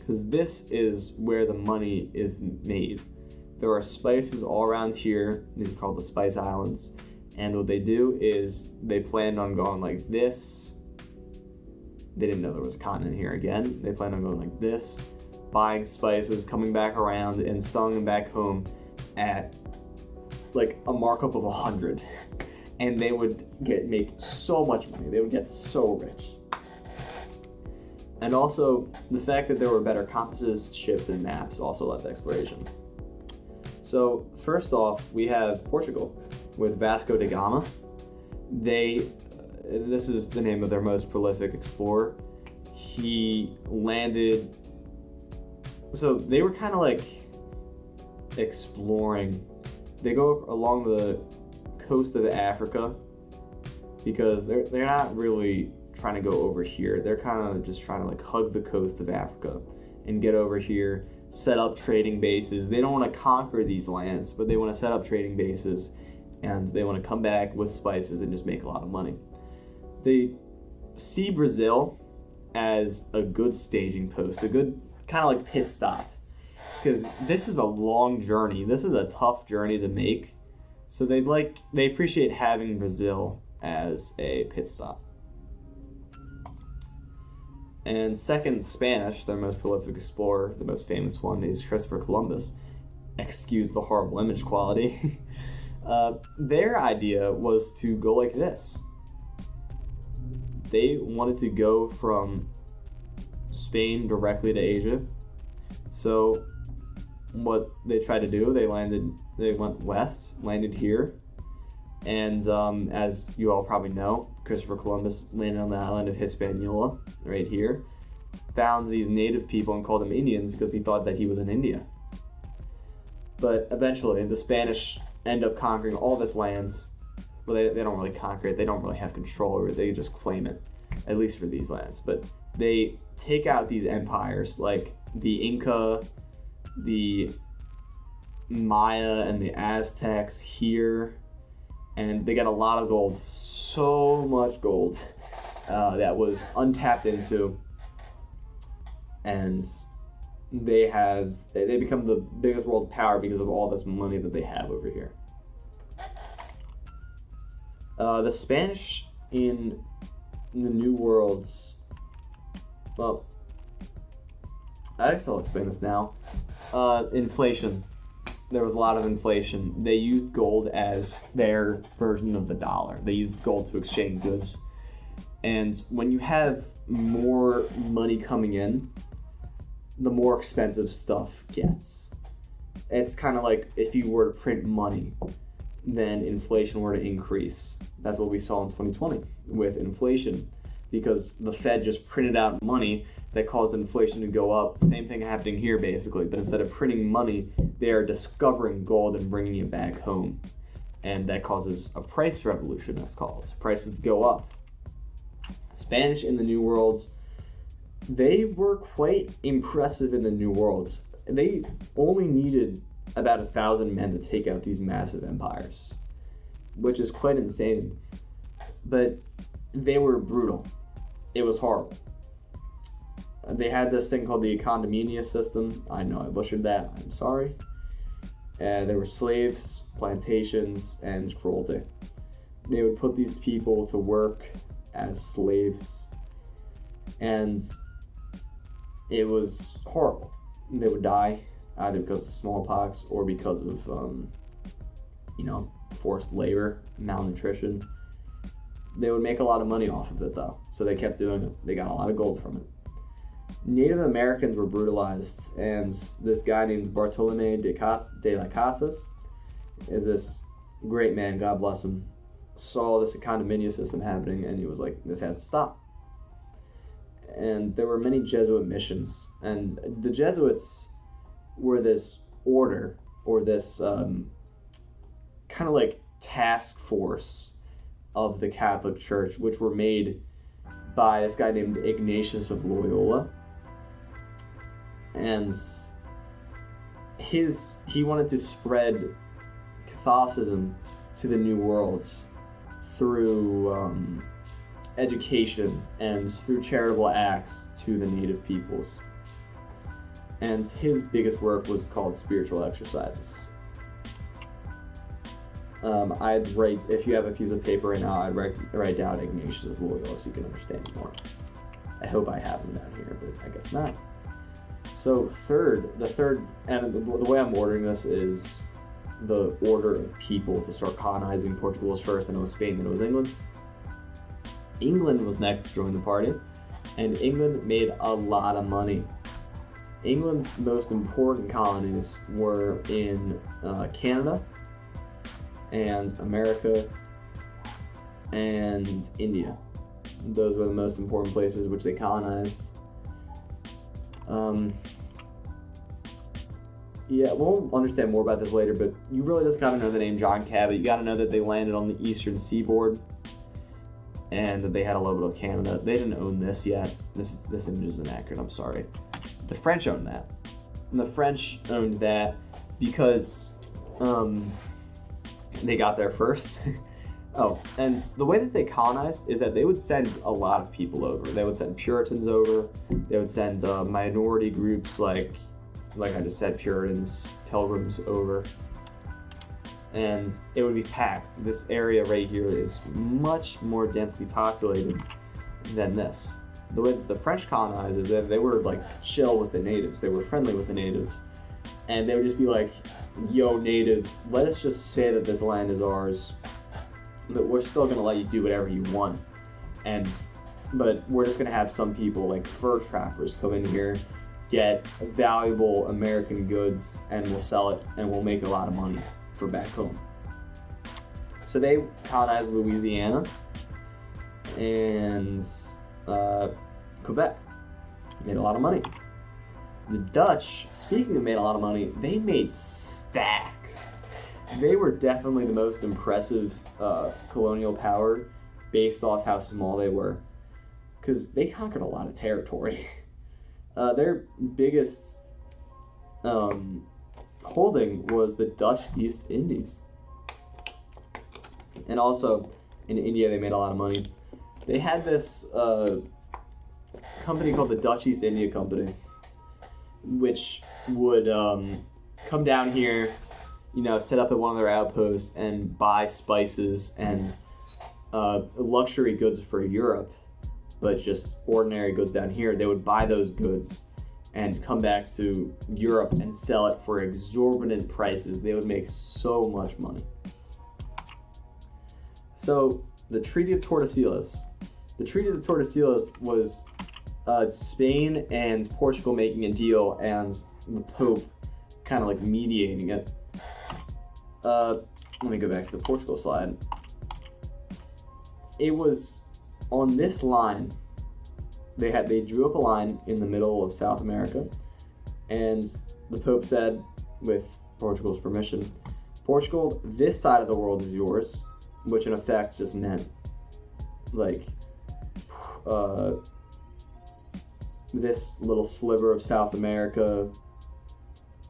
because this is where the money is made. There are spices all around here. These are called the Spice Islands. And what they do is they planned on going like this. They didn't know there was a continent here again. They planned on going like this, buying spices, coming back around, and selling them back home at like a markup of 100. And they would make so much money. They would get so rich. And also, the fact that there were better compasses, ships, and maps also led to exploration. So, first off, we have Portugal with Vasco da Gama. This is the name of their most prolific explorer. He landed, so they were kind of like exploring. They go along the coast of Africa because they're not really trying to go over here. They're kind of just trying to like hug the coast of Africa and get over here, set up trading bases. They don't want to conquer these lands, but they want to set up trading bases, and they want to come back with spices and just make a lot of money. They see Brazil as a good staging post, a good kind of like pit stop, because this is a long journey. This is a tough journey to make. So they appreciate having Brazil as a pit stop. And second, Spanish, their most prolific explorer, the most famous one, is Christopher Columbus. Excuse the horrible image quality. Their idea was to go like this. They wanted to go from Spain directly to Asia. So what they tried to do, they went west, landed here, and as you all probably know, Christopher Columbus landed on the island of Hispaniola, right here, found these native people and called them Indians because he thought that he was in India. But eventually, the Spanish end up conquering all this lands. Well, they don't really conquer it, they don't really have control over it, they just claim it, at least for these lands. But they take out these empires, like the Inca, the Maya, and the Aztecs here, and they got a lot of gold, so much gold that was untapped into, and they become the biggest world power because of all this money that they have over here. The Spanish in the New Worlds, well, I guess I'll explain this now. Inflation. There was a lot of inflation. They used gold as their version of the dollar. They used gold to exchange goods. And when you have more money coming in, the more expensive stuff gets. It's kind of like if you were to print money, then inflation were to increase. That's what we saw in 2020 with inflation, because the Fed just printed out money that caused inflation to go up. Same thing happening here, basically, but instead of printing money, they are discovering gold and bringing it back home. And that causes a price revolution, that's called. Prices go up. Spanish in the New Worlds, they were quite impressive in the New Worlds. They only needed about 1,000 men to take out these massive empires, which is quite insane. But they were brutal. It was horrible. They had this thing called the condominium system. I know I butchered that. I'm sorry. There were slaves, plantations, and cruelty. They would put these people to work as slaves, and it was horrible. They would die either because of smallpox or because of, forced labor, malnutrition. They would make a lot of money off of it, though, so they kept doing it. They got a lot of gold from it. Native Americans were brutalized, and this guy named Bartolome de las Casas, this great man, God bless him, saw this condominium system happening, and he was like, this has to stop. And there were many Jesuit missions, and the Jesuits were this order, or this kind of like task force of the Catholic Church, which were made by this guy named Ignatius of Loyola. And he wanted to spread Catholicism to the New Worlds through education and through charitable acts to the native peoples. and his biggest work was called Spiritual Exercises. I'd write, if you have a piece of paper right now, I'd write down Ignatius of Loyola so you can understand more. I hope I have them down here, but I guess not. So the third, and the way I'm ordering this is the order of people to start colonizing. Portugal was first, then it was Spain, then it was England. England was next to join the party, and England made a lot of money. England's most important colonies were in Canada and America and India. Those were the most important places which they colonized. Yeah, we'll understand more about this later, but you really just gotta know the name John Cabot. You gotta know that they landed on the eastern seaboard and that they had a little bit of Canada. They didn't own this yet. This image is inaccurate, I'm sorry. The French owned that. And the French owned that because they got there first. Oh, and the way that they colonized is that they would send a lot of people over. They would send Puritans over. They would send minority groups like I just said, Puritans, Pilgrims over. And it would be packed. This area right here is much more densely populated than this. The way that the French colonized is that they were like chill with the natives. They were friendly with the natives. And they would just be like, yo, natives, let us just say that this land is ours, but we're still going to let you do whatever you want. But we're just going to have some people like fur trappers come in here, get valuable American goods, and we'll sell it, and we'll make a lot of money for back home. So they colonized Louisiana and Quebec. Made a lot of money. The Dutch, speaking of made a lot of money, they made stacks. They were definitely the most impressive colonial power based off how small they were, because they conquered a lot of territory. Their biggest holding was the Dutch East Indies. And also, in India, they made a lot of money. They had this company called the Dutch East India Company, which would come down here, set up at one of their outposts and buy spices and luxury goods for Europe, but just ordinary goods down here. They would buy those goods and come back to Europe and sell it for exorbitant prices. They would make so much money. So the Treaty of Tordesillas. The Treaty of Tordesillas was Spain and Portugal making a deal and the Pope kind of like mediating it. Let me go back to the Portugal slide. It was on this line. They drew up a line in the middle of South America, and the Pope said, with Portugal's permission, Portugal, this side of the world is yours, which in effect just meant like this little sliver of South America,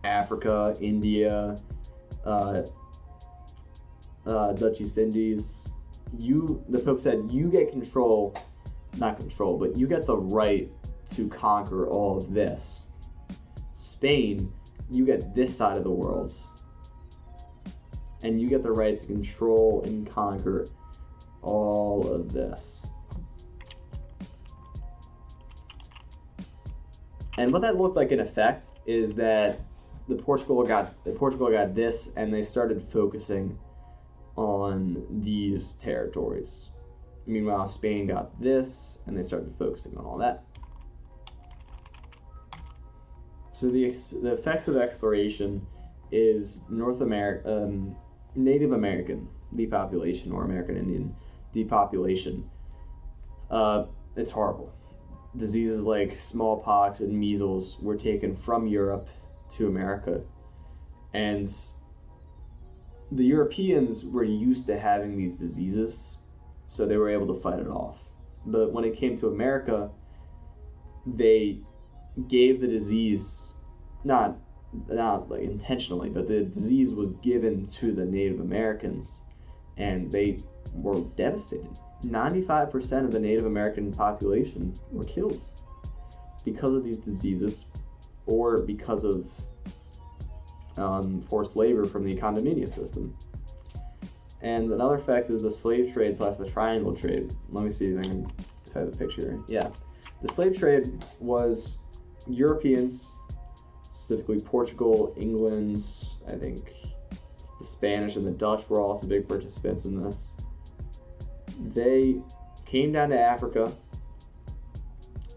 Africa, India, Dutch East Indies. The Pope said, you get but you get the right to conquer all of this. Spain, you get this side of the world, and you get the right to control and conquer all of this. And what that looked like in effect is that Portugal got this, and they started focusing on these territories. Meanwhile, Spain got this, and they started focusing on all that. So the effects of exploration is Native American depopulation, or American Indian depopulation. It's horrible. Diseases like smallpox and measles were taken from Europe to America, and the Europeans were used to having these diseases, so they were able to fight it off. But when it came to America, they gave the disease, not like intentionally, but the disease was given to the Native Americans, and they were devastated. 95% of the Native American population were killed because of these diseases, or because of forced labor from the condominium system. And another fact is the slave trade / the triangle trade. Let me see if I have a picture. Yeah. The slave trade was Europeans, specifically Portugal, England, I think the Spanish and the Dutch were also big participants in this. They came down to Africa.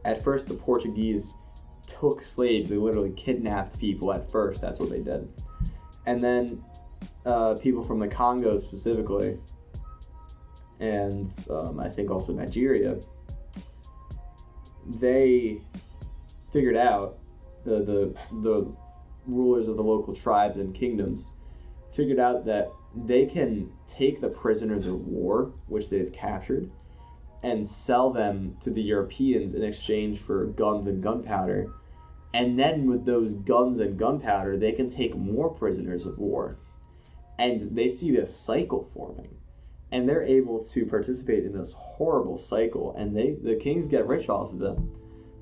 At first, the Portuguese took slaves. They literally kidnapped people at first. That's what they did. And then people from the Congo specifically, and I think also Nigeria, they figured out, the rulers of the local tribes and kingdoms figured out that they can take the prisoners of war, which they've captured, and sell them to the Europeans in exchange for guns and gunpowder. And then with those guns and gunpowder, they can take more prisoners of war. And they see this cycle forming. And they're able to participate in this horrible cycle. And the kings get rich off of it.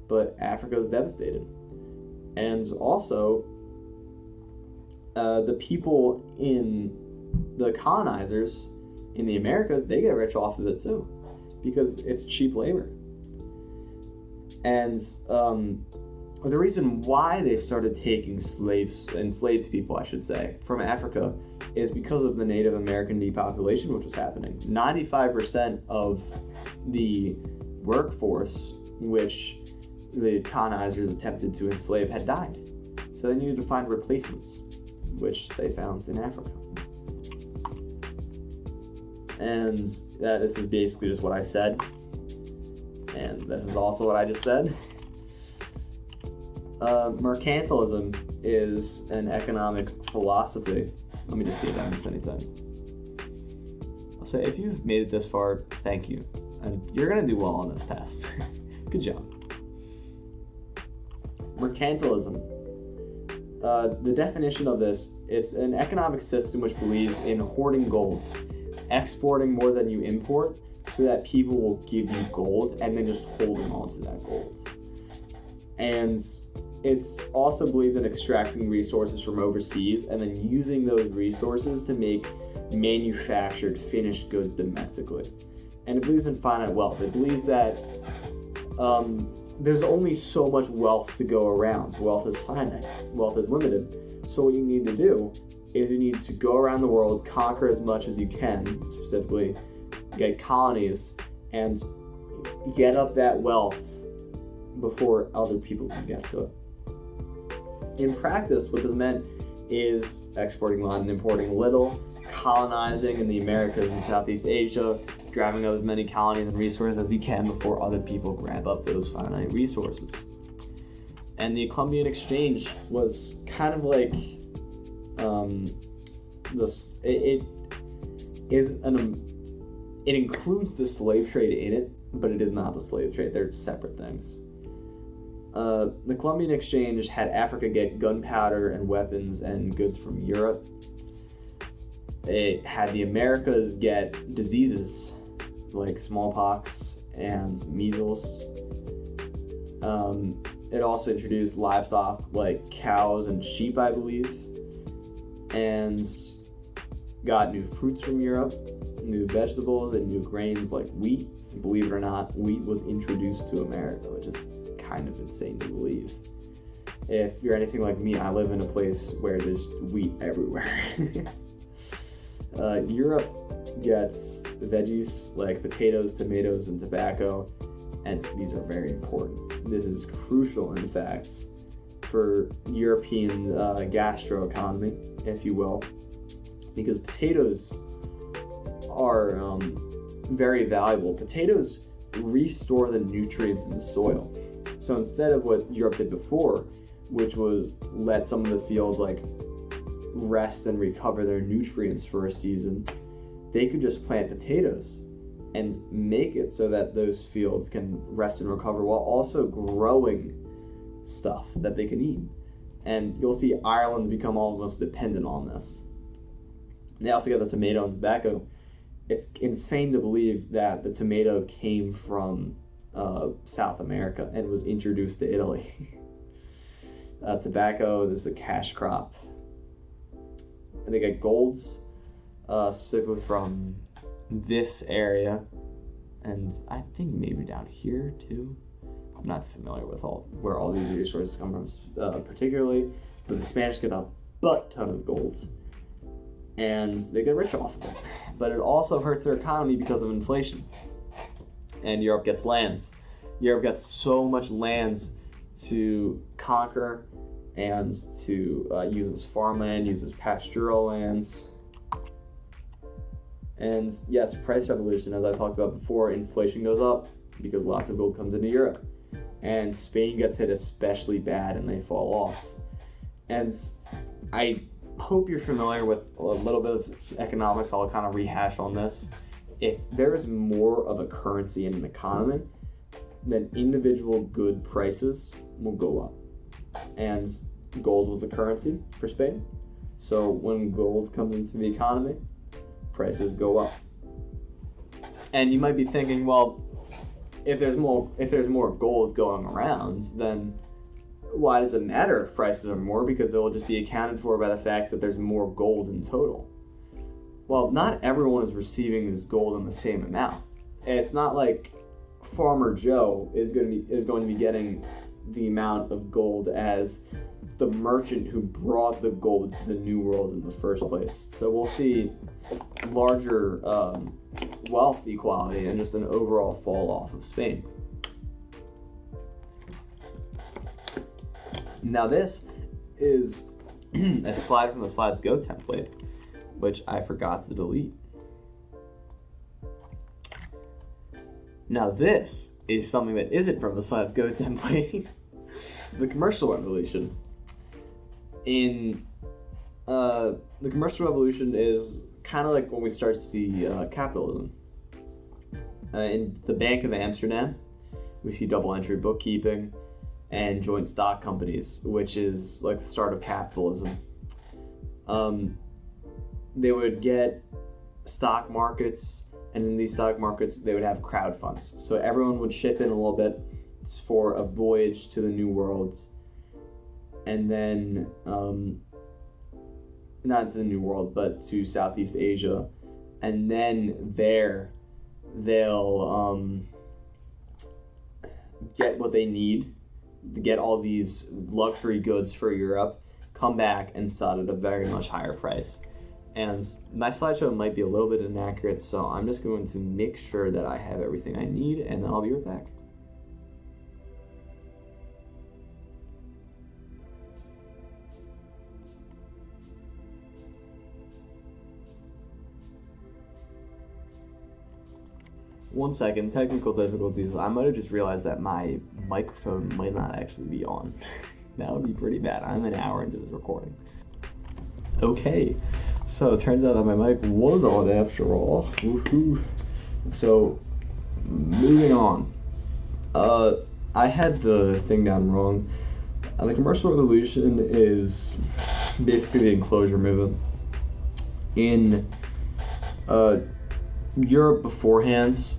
But Africa is devastated. And also, the people the colonizers in the Americas, they get rich off of it too. Because it's cheap labor. And the reason why they started taking enslaved people, I should say, from Africa is because of the Native American depopulation, which was happening. 95% of the workforce which the colonizers attempted to enslave had died. So they needed to find replacements, which they found in Africa. And this is basically just what I said. And this is also what I just said. Mercantilism is an economic philosophy. Let me just see if I missed anything. So if you've made it this far, thank you. And you're going to do well on this test. Good job. Mercantilism. The definition of this, it's an economic system which believes in hoarding gold, exporting more than you import, so that people will give you gold and then just holding on to that gold. And it's also believed in extracting resources from overseas and then using those resources to make manufactured finished goods domestically. And it believes in finite wealth. It believes that there's only so much wealth to go around. Wealth is finite. Wealth is limited. So what you need to do is you need to go around the world, conquer as much as you can, specifically get colonies, and get up that wealth before other people can get to it. In practice, what this meant is exporting a lot and importing little, colonizing in the Americas and Southeast Asia, grabbing up as many colonies and resources as you can before other people grab up those finite resources. And the Columbian Exchange was kind of like it includes the slave trade in it, but it is not the slave trade. They're separate things. The Columbian Exchange had Africa get gunpowder and weapons and goods from Europe. It had the Americas get diseases like smallpox and measles. It also introduced livestock like cows and sheep, I believe, and got new fruits from Europe, new vegetables, and new grains like wheat. Believe it or not, wheat was introduced to America, which is kind of insane to believe. If you're anything like me, I live in a place where there's wheat everywhere. Europe gets veggies like potatoes, tomatoes, and tobacco, and these are very important. This is crucial, in fact, for European gastroeconomy, if you will, because potatoes are very valuable. Potatoes restore the nutrients in the soil. So instead of what Europe did before, which was let some of the fields like rest and recover their nutrients for a season, they could just plant potatoes and make it so that those fields can rest and recover while also growing stuff that they can eat. And you'll see Ireland become almost dependent on this. They also get the tomato and tobacco. It's insane to believe that the tomato came from South America and was introduced to Italy. tobacco. This is a cash crop. And they get golds, specifically from this area, and I think maybe down here too. I'm not familiar with where all these resources come from particularly, but the Spanish get a butt ton of golds, and they get rich off of it. But it also hurts their economy because of inflation. And Europe gets lands. Europe gets so much lands to conquer and to use as farmland, use as pastoral lands. And yes, price revolution, as I talked about before, inflation goes up because lots of gold comes into Europe. And Spain gets hit especially bad and they fall off. And I hope you're familiar with a little bit of economics. I'll kind of rehash on this. If there is more of a currency in an economy, then individual good prices will go up. And gold was the currency for Spain. So when gold comes into the economy, prices go up. And you might be thinking, well, if there's more gold going around, then why does it matter if prices are more? Because it will just be accounted for by the fact that there's more gold in total. Well, not everyone is receiving this gold in the same amount. And it's not like Farmer Joe is going to be getting the amount of gold as the merchant who brought the gold to the New World in the first place. So we'll see larger wealth equality and just an overall fall off of Spain. Now this is a slide from the Slides Go template, which I forgot to delete. Now this is something that isn't from the Slides Go template. The commercial revolution. In the commercial revolution is kind of like when we start to see capitalism. In the Bank of Amsterdam, we see double entry bookkeeping and joint stock companies, which is like the start of capitalism. They would get stock markets, and in these stock markets, they would have crowd funds. So everyone would chip in a little bit for a voyage to the New World, and then not to the New World, but to Southeast Asia, and then there they'll get what they need to get all these luxury goods for Europe, come back and sell it at a very much higher price. And my slideshow might be a little bit inaccurate, so I'm just going to make sure that I have everything I need, and then I'll be right back. One second, technical difficulties. I might have just realized that my microphone might not actually be on. That would be pretty bad. I'm an hour into this recording. Okay, so it turns out that my mic was on after all. Woohoo! So, moving on. I had the thing down wrong. The commercial revolution is basically the enclosure movement. In Europe beforehand,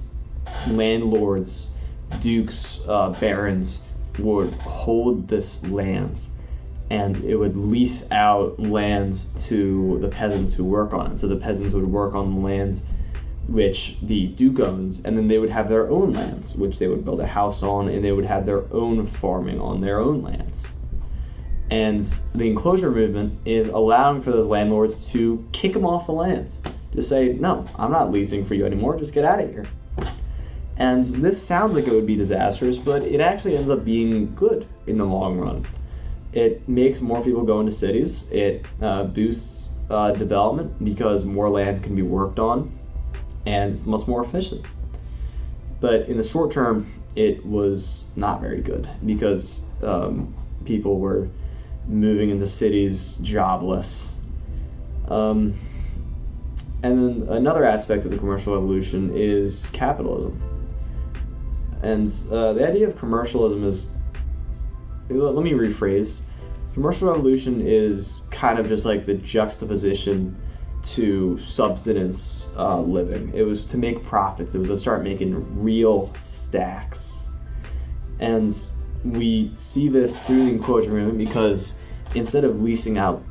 landlords, dukes, barons would hold this land, and it would lease out lands to the peasants who work on it. So the peasants would work on the lands which the duke owns, and then they would have their own lands, which they would build a house on, and they would have their own farming on their own lands. And the enclosure movement is allowing for those landlords to kick them off the lands. To say, no, I'm not leasing for you anymore, just get out of here. And this sounds like it would be disastrous, but it actually ends up being good in the long run. It makes more people go into cities. It boosts development because more land can be worked on, and it's much more efficient. But in the short term, it was not very good because people were moving into cities jobless. And then another aspect of the commercial revolution is capitalism. And the idea of commercialism is, let me rephrase, commercial revolution is kind of just like the juxtaposition to subsistence living. It was to make profits. It was to start making real stacks. And we see this through the enclosure movement because instead of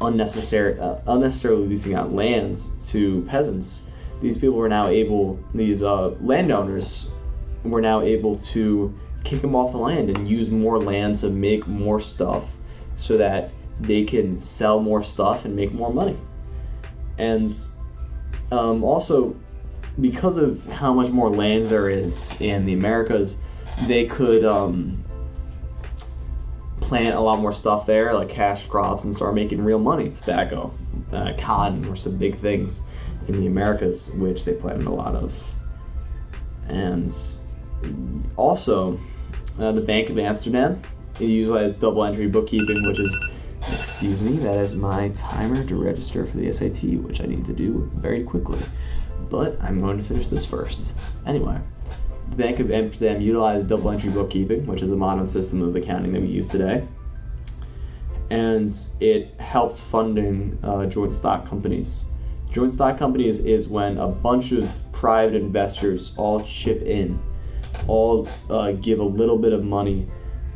unnecessarily leasing out lands to peasants, these landowners were now able to kick them off the land and use more land to make more stuff so that they can sell more stuff and make more money. And also, because of how much more land there is in the Americas, they could plant a lot more stuff there, like cash crops, and start making real money. Tobacco, cotton were some big things in the Americas, which they planted a lot of. And also, the Bank of Amsterdam, it utilized double entry bookkeeping, which is, excuse me, that is my timer to register for the SAT, which I need to do very quickly. But I'm going to finish this first. Anyway, the Bank of Amsterdam utilized double entry bookkeeping, which is a modern system of accounting that we use today. And it helped funding joint stock companies. Joint stock companies is when a bunch of private investors all chip in, all give a little bit of money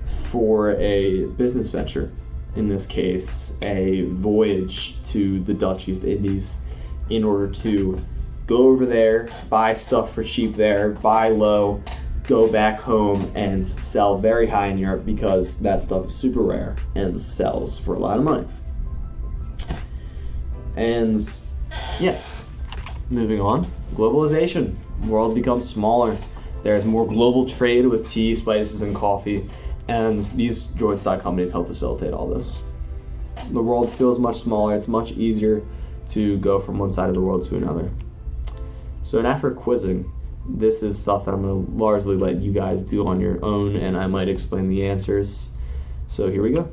for a business venture. In this case, a voyage to the Dutch East Indies in order to go over there, buy stuff for cheap there, buy low, go back home and sell very high in Europe because that stuff is super rare and sells for a lot of money. And yeah, moving on, globalization. The world becomes smaller. There's more global trade with tea, spices, and coffee, and these joint stock companies help facilitate all this. The world feels much smaller. It's much easier to go from one side of the world to another. So after quizzing, this is stuff that I'm going to largely let you guys do on your own, and I might explain the answers. So here we go.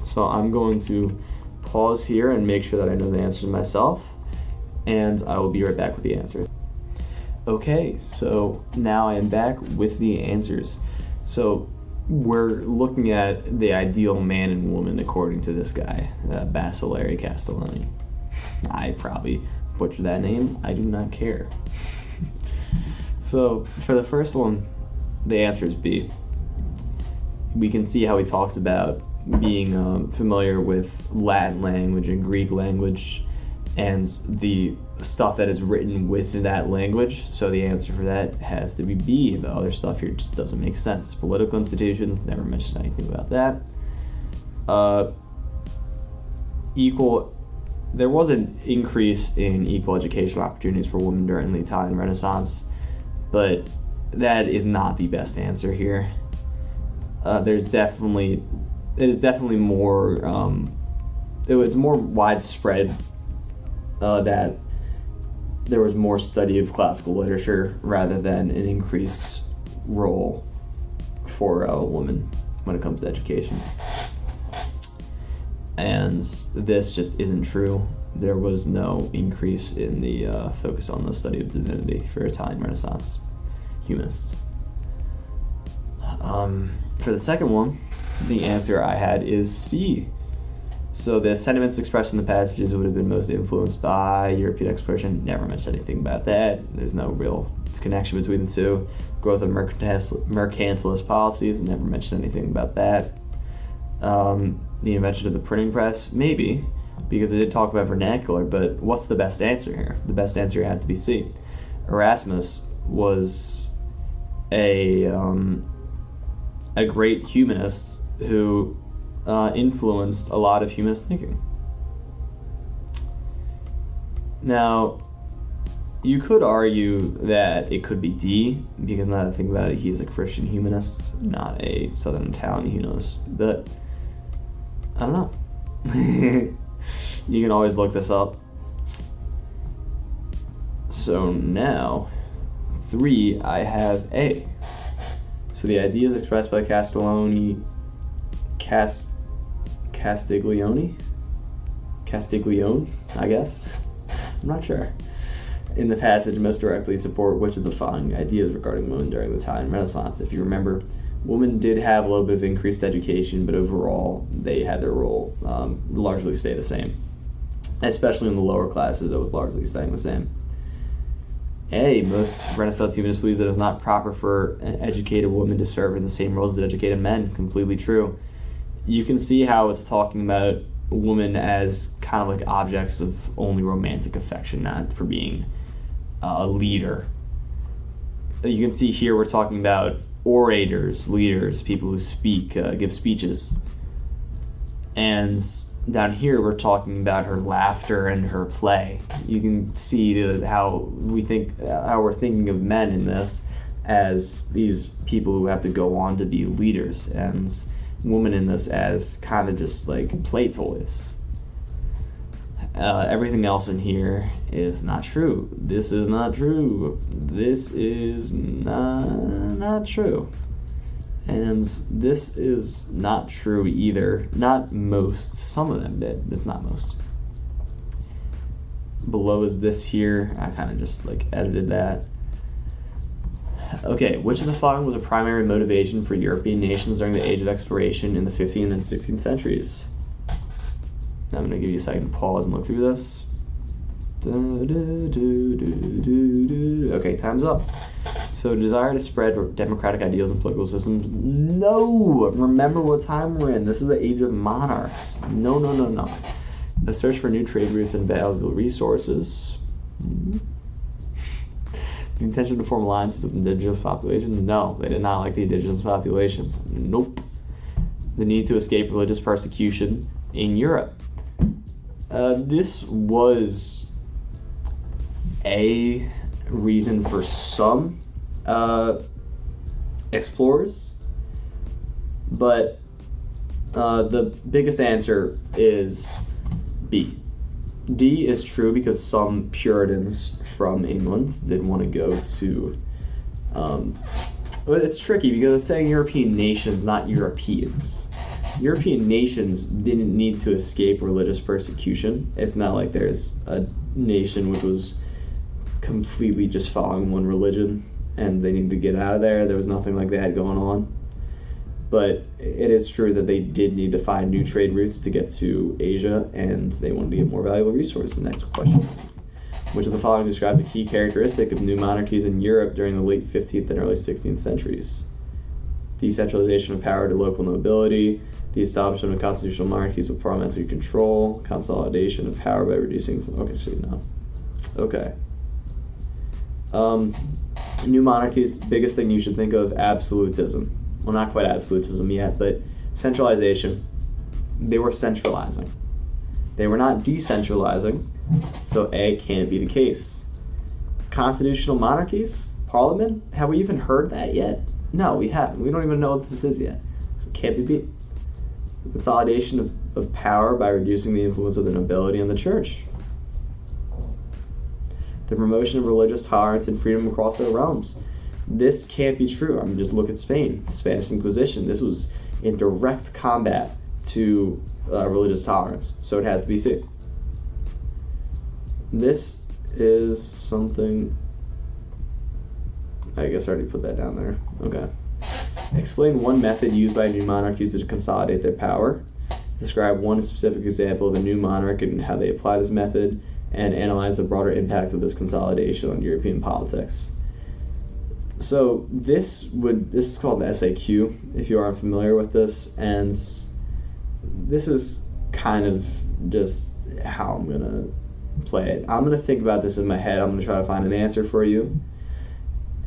So I'm going to pause here and make sure that I know the answers myself, and I will be right back with the answers. Okay, so now I am back with the answers. So we're looking at the ideal man and woman according to this guy, Vassalari Castellani. I probably butchered that name. I do not care. So for the first one, the answer is B. We can see how he talks about being familiar with Latin language and Greek language and the stuff that is written within that language. So the answer for that has to be B. The other stuff here just doesn't make sense. Political institutions, never mentioned anything about that. There was an increase in equal educational opportunities for women during the Italian Renaissance, but that is not the best answer here. It is definitely more, it's more widespread that there was more study of classical literature rather than an increased role for a woman when it comes to education. And this just isn't true. There was no increase in the focus on the study of divinity for Italian Renaissance humanists. For the second one, the answer I had is C. So the sentiments expressed in the passages would have been most influenced by European exploration. Never mentioned anything about that. There's no real connection between the two. Growth of mercantilist policies. Never mentioned anything about that. The invention of the printing press, maybe, because it did talk about vernacular, but what's the best answer here? The best answer has to be C. Erasmus was a great humanist who influenced a lot of humanist thinking. Now, you could argue that it could be D, because now that I think about it, he's a Christian humanist, not a Southern Italian humanist, but I don't know. You can always look this up. So now, 3, I have A. So the ideas expressed by Castiglione, I guess? I'm not sure. In the passage most directly support which of the following ideas regarding women during the Italian Renaissance. If you remember, Women did have a little bit of increased education, but overall they had their role largely stay the same. Especially in the lower classes, it was largely staying the same. Most Renaissance humanists believe that it was not proper for educated women to serve in the same roles as educated men. Completely true. You can see how it's talking about women as kind of like objects of only romantic affection, not for being a leader. You can see here we're talking about orators, leaders, people who speak, give speeches. And down here we're talking about her laughter and her play. You can see how we're thinking of men in this as these people who have to go on to be leaders, and women in this as kind of just like play toys. Everything else in here is not true. This is not true. This is not true. And this is not true either. Not most. Some of them did. It's not most. Below is this here. I kind of just like edited that. Okay, which of the following was a primary motivation for European nations during the age of exploration in the 15th and 16th centuries? I'm going to give you a second to pause and look through this. Okay, time's up. So, desire to spread democratic ideals and political systems? No! Remember what time we're in. This is the age of monarchs. No. The search for new trade routes and valuable resources. The intention to form alliances with indigenous populations? No, they did not like the indigenous populations. Nope. The need to escape religious persecution in Europe. This was a reason for some explorers, but the biggest answer is B. D is true because some Puritans from England didn't want to go to but it's tricky because it's saying European nations, not Europeans. European nations didn't need to escape religious persecution. It's not like there's a nation which was completely just following one religion and they needed to get out of there. There was nothing like that going on. But it is true that they did need to find new trade routes to get to Asia, and they wanted to get more valuable resources. Next question. Which of the following describes a key characteristic of new monarchies in Europe during the late 15th and early 16th centuries? Decentralization of power to local nobility, the establishment of constitutional monarchies with parliamentary control, consolidation of power by reducing... Okay. New monarchies, biggest thing you should think of, absolutism. Well, not quite absolutism yet, but centralization. They were centralizing. They were not decentralizing, so A can't be the case. Constitutional monarchies? Parliament? Have we even heard that yet? No, we haven't. We don't even know what this is yet. So it can't be B. Consolidation of power by reducing the influence of the nobility and the church. The promotion of religious tolerance and freedom across their realms. This can't be true. I mean, just look at Spain, the Spanish Inquisition. This was in direct combat to religious tolerance, so it had to be C. This is something... I guess I already put that down there. Okay. Explain one method used by new monarchies to consolidate their power. Describe one specific example of a new monarch and how they apply this method, and analyze the broader impact of this consolidation on European politics. So this is called an SAQ, if you aren't familiar with this, and this is kind of just how I'm going to play it. I'm going to think about this in my head. I'm going to try to find an answer for you.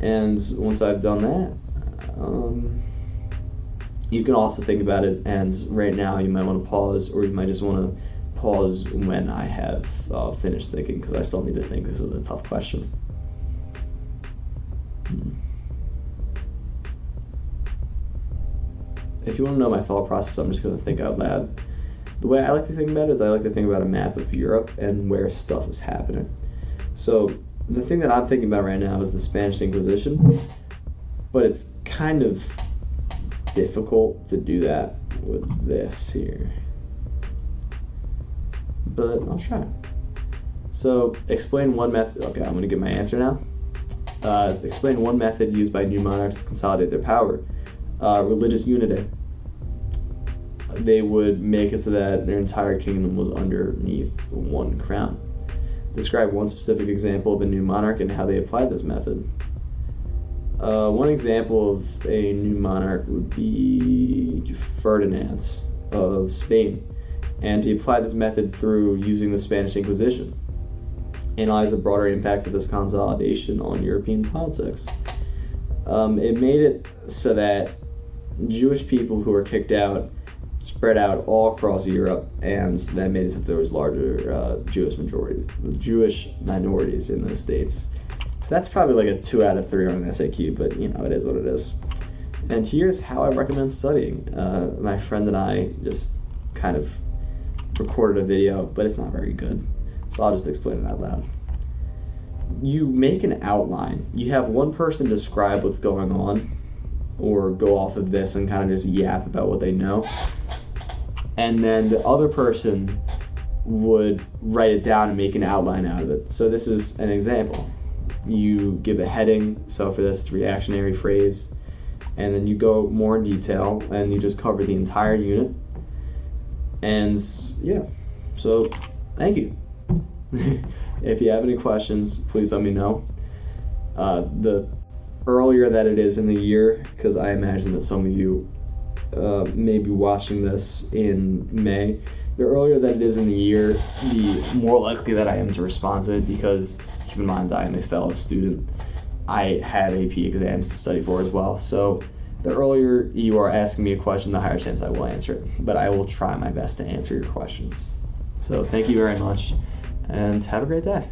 And once I've done that, you can also think about it, and right now you might want to pause, or you might just want to pause when I have finished thinking, because I still need to think. This is a tough question. If you want to know my thought process, I'm just going to think out loud. The way I like to think about it is I like to think about a map of Europe and where stuff is happening. So the thing that I'm thinking about right now is the Spanish Inquisition, but it's kind of difficult to do that with this here. But I'll try. So explain one method. Okay, I'm going to give my answer now. Explain one method used by new monarchs to consolidate their power. religious unity. They would make it so that their entire kingdom was underneath one crown. Describe one specific example of a new monarch and how they applied this method. One example of a new monarch would be Ferdinand of Spain, and he applied this method through using the Spanish Inquisition. Analyze the broader impact of this consolidation on European politics. It made it so that Jewish people who were kicked out spread out all across Europe, and that made it so that there was larger Jewish minorities in those states. So that's probably like a 2 out of 3 on an SAQ, but you know, it is what it is. And here's how I recommend studying. My friend and I just kind of recorded a video, but it's not very good, so I'll just explain it out loud. You make an outline. You have one person describe what's going on, or go off of this and kind of just yap about what they know. And then the other person would write it down and make an outline out of it. So this is an example. You give a heading, so for this, it's reactionary phrase, and then you go more in detail, and you just cover the entire unit. And yeah, so thank you. If you have any questions, please let me know. The earlier that it is in the year, because I imagine that some of you may be watching this in May, the earlier that it is in the year, the more likely that I am to respond to it, because keep in mind I am a fellow student. I have AP exams to study for as well, so the earlier you are asking me a question, the higher chance I will answer it, but I will try my best to answer your questions. So thank you very much, and have a great day.